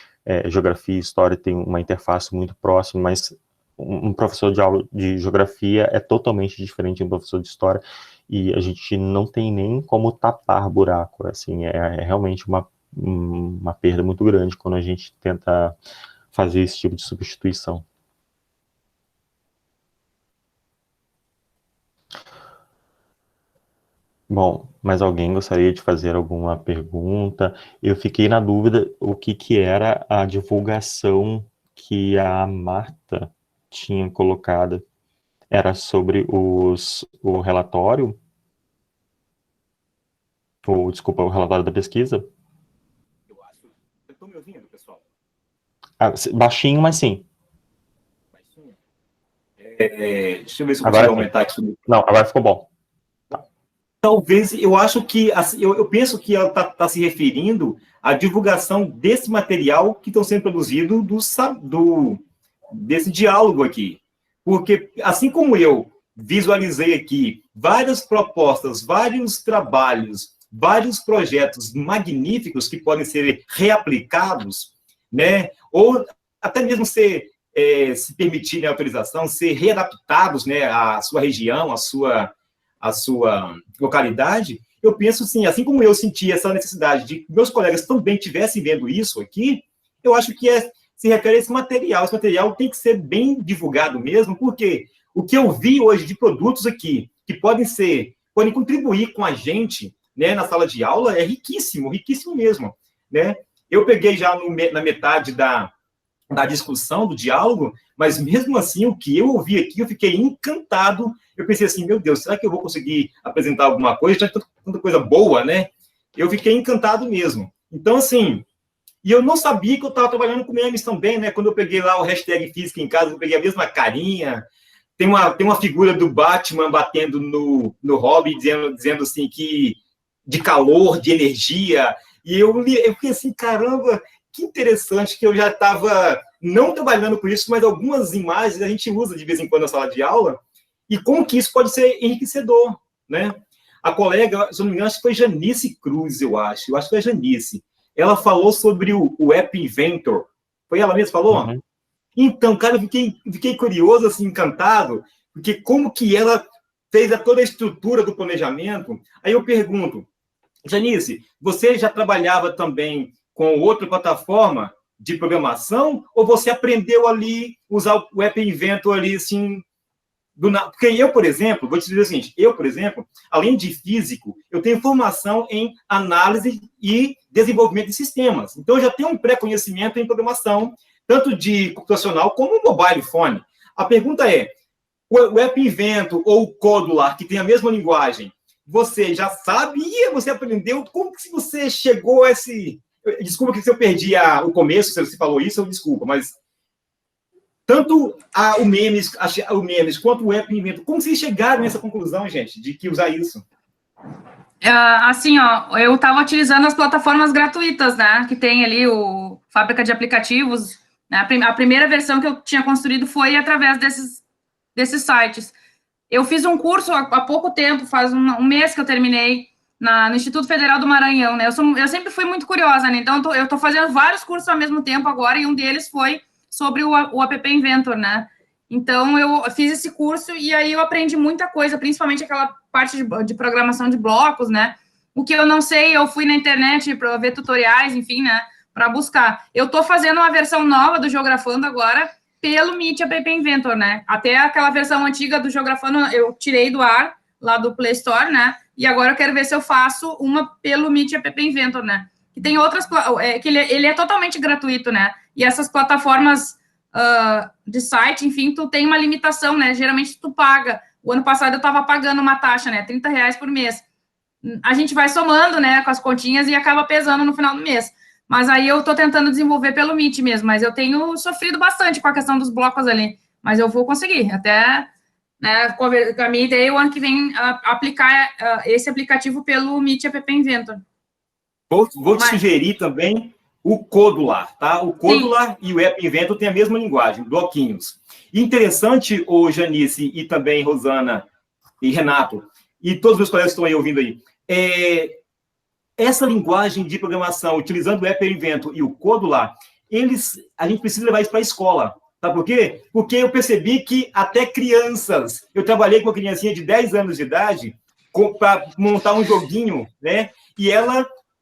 geografia e história, tem uma interface muito próxima, mas um professor de aula de geografia é totalmente diferente de um professor de história, e a gente não tem nem como tapar buraco, assim, é realmente uma perda muito grande quando a gente tenta fazer esse tipo de substituição. Bom, mas alguém gostaria de fazer alguma pergunta? Eu fiquei na dúvida o que era a divulgação que a Marta tinha colocado. Era sobre o relatório? Desculpa, o relatório da pesquisa? Eu acho. Vocês estão me ouvindo, pessoal? Baixinho, mas sim. Baixinho? Deixa eu ver se eu Agora consigo aumentar aqui. Não, agora ficou bom. Talvez, eu acho que, assim, eu penso que ela está se referindo à divulgação desse material que estão sendo produzido desse diálogo aqui. Porque, assim como eu visualizei aqui várias propostas, vários trabalhos, vários projetos magníficos que podem ser reaplicados, né, ou até mesmo se permitirem a autorização, ser readaptados, né, à sua região, à sua localidade, eu penso assim como eu senti essa necessidade de que meus colegas também estivessem vendo isso aqui, eu acho que se refere a esse material tem que ser bem divulgado mesmo, porque o que eu vi hoje de produtos aqui, que podem contribuir com a gente, né, na sala de aula, é riquíssimo, riquíssimo mesmo, né? Eu peguei já na metade da discussão, do diálogo, mas mesmo assim, o que eu ouvi aqui, eu fiquei encantado. Eu pensei assim, meu Deus, será que eu vou conseguir apresentar alguma coisa? Já tem tanta coisa boa, né? Eu fiquei encantado mesmo. Então, assim, e eu não sabia que eu estava trabalhando com memes também, né? Quando eu peguei lá o hashtag física em casa, eu peguei a mesma carinha. Tem uma figura do Batman batendo no Hobby, dizendo assim, que de calor, de energia. E eu fiquei assim, caramba, que interessante que eu já estava não trabalhando com isso, mas algumas imagens a gente usa de vez em quando na sala de aula, e como que isso pode ser enriquecedor, né? A colega, se eu não me engano, acho que foi Janice Cruz, eu acho que foi a Janice. Ela falou sobre o App Inventor. Foi ela mesma que falou? Uhum. Então, cara, eu fiquei curioso, assim, encantado, porque como que ela fez toda a estrutura do planejamento. Aí eu pergunto, Janice, você já trabalhava também com outra plataforma de programação, ou você aprendeu ali usar o App Inventor ali, assim, porque eu, por exemplo, vou te dizer o seguinte, além de físico, eu tenho formação em análise e desenvolvimento de sistemas. Então, eu já tenho um pré-conhecimento em programação, tanto de computacional como mobile phone. A pergunta é, o App Inventor ou o Codular, que tem a mesma linguagem, você já sabia, você aprendeu, como que você chegou a esse... Desculpa que se eu perdi o começo, se você falou isso, desculpa, mas tanto o memes quanto o App Inventor, como vocês chegaram nessa conclusão, gente, de que usar isso? Assim, ó, eu estava utilizando as plataformas gratuitas, né, que tem ali o Fábrica de Aplicativos, né, a primeira versão que eu tinha construído foi através desses sites. Eu fiz um curso há pouco tempo, faz um mês que eu terminei, no Instituto Federal do Maranhão, né, eu sempre fui muito curiosa, né, então eu estou fazendo vários cursos ao mesmo tempo agora, e um deles foi sobre o App Inventor, né, então eu fiz esse curso, e aí eu aprendi muita coisa, principalmente aquela parte de programação de blocos, né, o que eu não sei, eu fui na internet para ver tutoriais, enfim, né, para buscar. Eu estou fazendo uma versão nova do Geografando agora, pelo Meet App Inventor, né, até aquela versão antiga do Geografando eu tirei do ar, lá do Play Store, né, e agora eu quero ver se eu faço uma pelo Meet App Inventor, né, que tem outras, que ele é totalmente gratuito, né, e essas plataformas de site, enfim, tu tem uma limitação, né, geralmente tu paga. O ano passado eu estava pagando uma taxa, né, R$30 por mês. A gente vai somando, né, com as continhas e acaba pesando no final do mês. Mas aí eu estou tentando desenvolver pelo Meet mesmo, mas eu tenho sofrido bastante com a questão dos blocos ali, mas eu vou conseguir, até, né, com a minha ideia, o ano que vem, aplicar esse aplicativo pelo Meet App Inventor. Vou te sugerir também o Codular, tá? O Codular e o App Inventor têm a mesma linguagem, bloquinhos. Interessante, Janice, e também Rosana e Renato, e todos os meus colegas que estão aí ouvindo aí, essa linguagem de programação, utilizando o Hypervento e o Codula, a gente precisa levar isso para a escola. Sabe por quê? Porque eu percebi que até crianças, eu trabalhei com uma criancinha de 10 anos de idade para montar um joguinho, né? E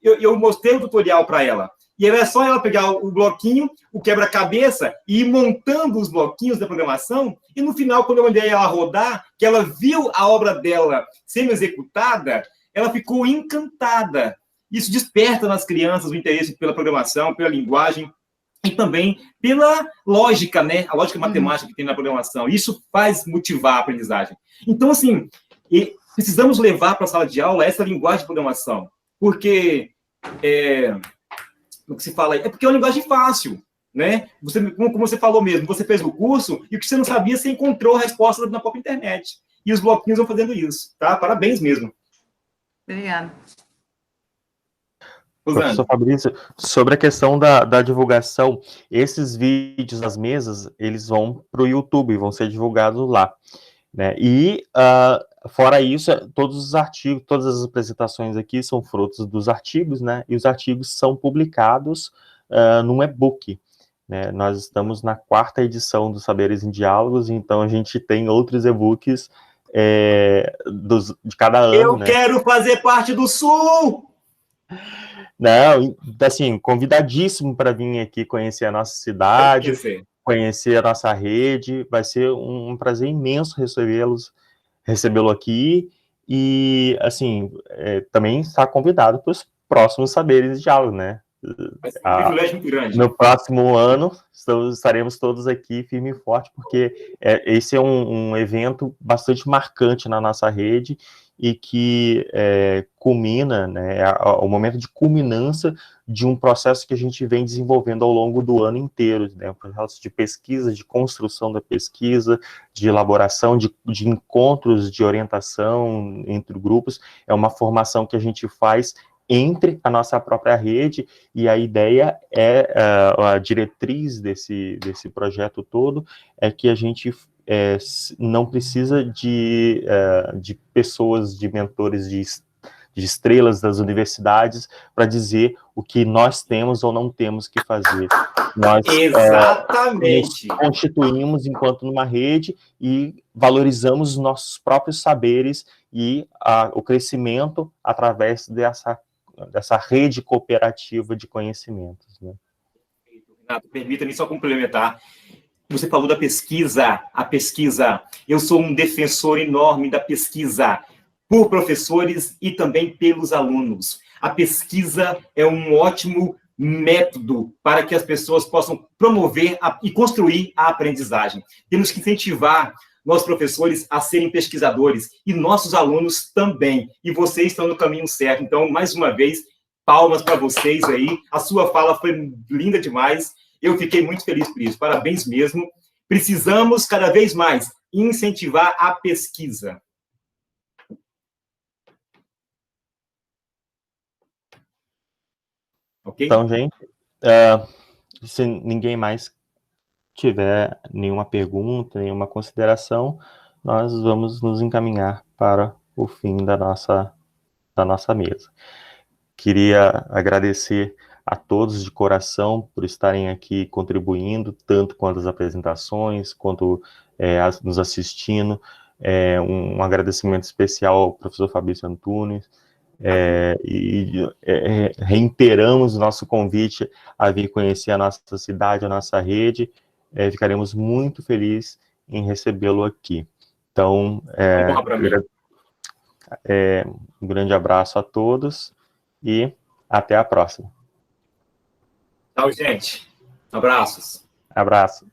eu mostrei o tutorial para ela. E era só ela pegar o bloquinho, o quebra-cabeça, e ir montando os bloquinhos da programação, e no final, quando eu mandei ela rodar, que ela viu a obra dela sendo executada, ela ficou encantada. Isso desperta nas crianças o interesse pela programação, pela linguagem, e também pela lógica, né? A lógica matemática que tem na programação. Isso faz motivar a aprendizagem. Então, assim, precisamos levar para a sala de aula essa linguagem de programação, porque... o que se fala aí, é porque é uma linguagem fácil, né? Como você falou mesmo, você fez o curso e o que você não sabia, você encontrou a resposta na própria internet. E os bloquinhos vão fazendo isso, tá? Parabéns mesmo. Obrigada. Professor Fabrício, sobre a questão da divulgação, esses vídeos das mesas, eles vão para o YouTube, vão ser divulgados lá, né? E, fora isso, todos os artigos, todas as apresentações aqui são frutos dos artigos, né? E os artigos são publicados num e-book, né? Nós estamos na 4ª edição dos Saberes em Diálogos, então a gente tem outros e-books de cada ano, Eu né? quero fazer parte do Sul! Não, assim, convidadíssimo para vir aqui conhecer a nossa cidade, conhecer a nossa rede, vai ser um prazer imenso recebê-lo aqui, e, assim, também está convidado para os próximos Saberes de Diálogo, né? Vai ser um privilégio muito grande. No próximo ano, estaremos todos aqui firme e forte, porque esse é um evento bastante marcante na nossa rede, e que culmina, né, o momento de culminância de um processo que a gente vem desenvolvendo ao longo do ano inteiro, né, um processo de pesquisa, de construção da pesquisa, de elaboração, de encontros de orientação entre grupos. É uma formação que a gente faz entre a nossa própria rede, e a ideia a diretriz desse projeto todo é que a gente não precisa de pessoas, de mentores, de estrelas das universidades para dizer o que nós temos ou não temos que fazer. Nós Exatamente. nos constituímos enquanto numa rede e valorizamos os nossos próprios saberes e o crescimento através dessa rede cooperativa de conhecimentos, né? Renato, permita-me só complementar. Você falou da pesquisa, a pesquisa. Eu sou um defensor enorme da pesquisa, por professores e também pelos alunos. A pesquisa é um ótimo método para que as pessoas possam promover e construir a aprendizagem. Temos que incentivar nossos professores a serem pesquisadores e nossos alunos também. E vocês estão no caminho certo. Então, mais uma vez, palmas para vocês aí. A sua fala foi linda demais. Eu fiquei muito feliz por isso. Parabéns mesmo. Precisamos, cada vez mais, incentivar a pesquisa. Ok? Então, gente, se ninguém mais tiver nenhuma pergunta, nenhuma consideração, nós vamos nos encaminhar para o fim da nossa mesa. Queria agradecer a todos de coração por estarem aqui contribuindo, tanto quanto as apresentações, quanto nos assistindo. Um agradecimento especial ao professor Fabrício Antunes, reiteramos o nosso convite a vir conhecer a nossa cidade, a nossa rede. Ficaremos muito felizes em recebê-lo aqui. Então, um grande abraço a todos e até a próxima. Tchau, gente. Abraços. Abraço.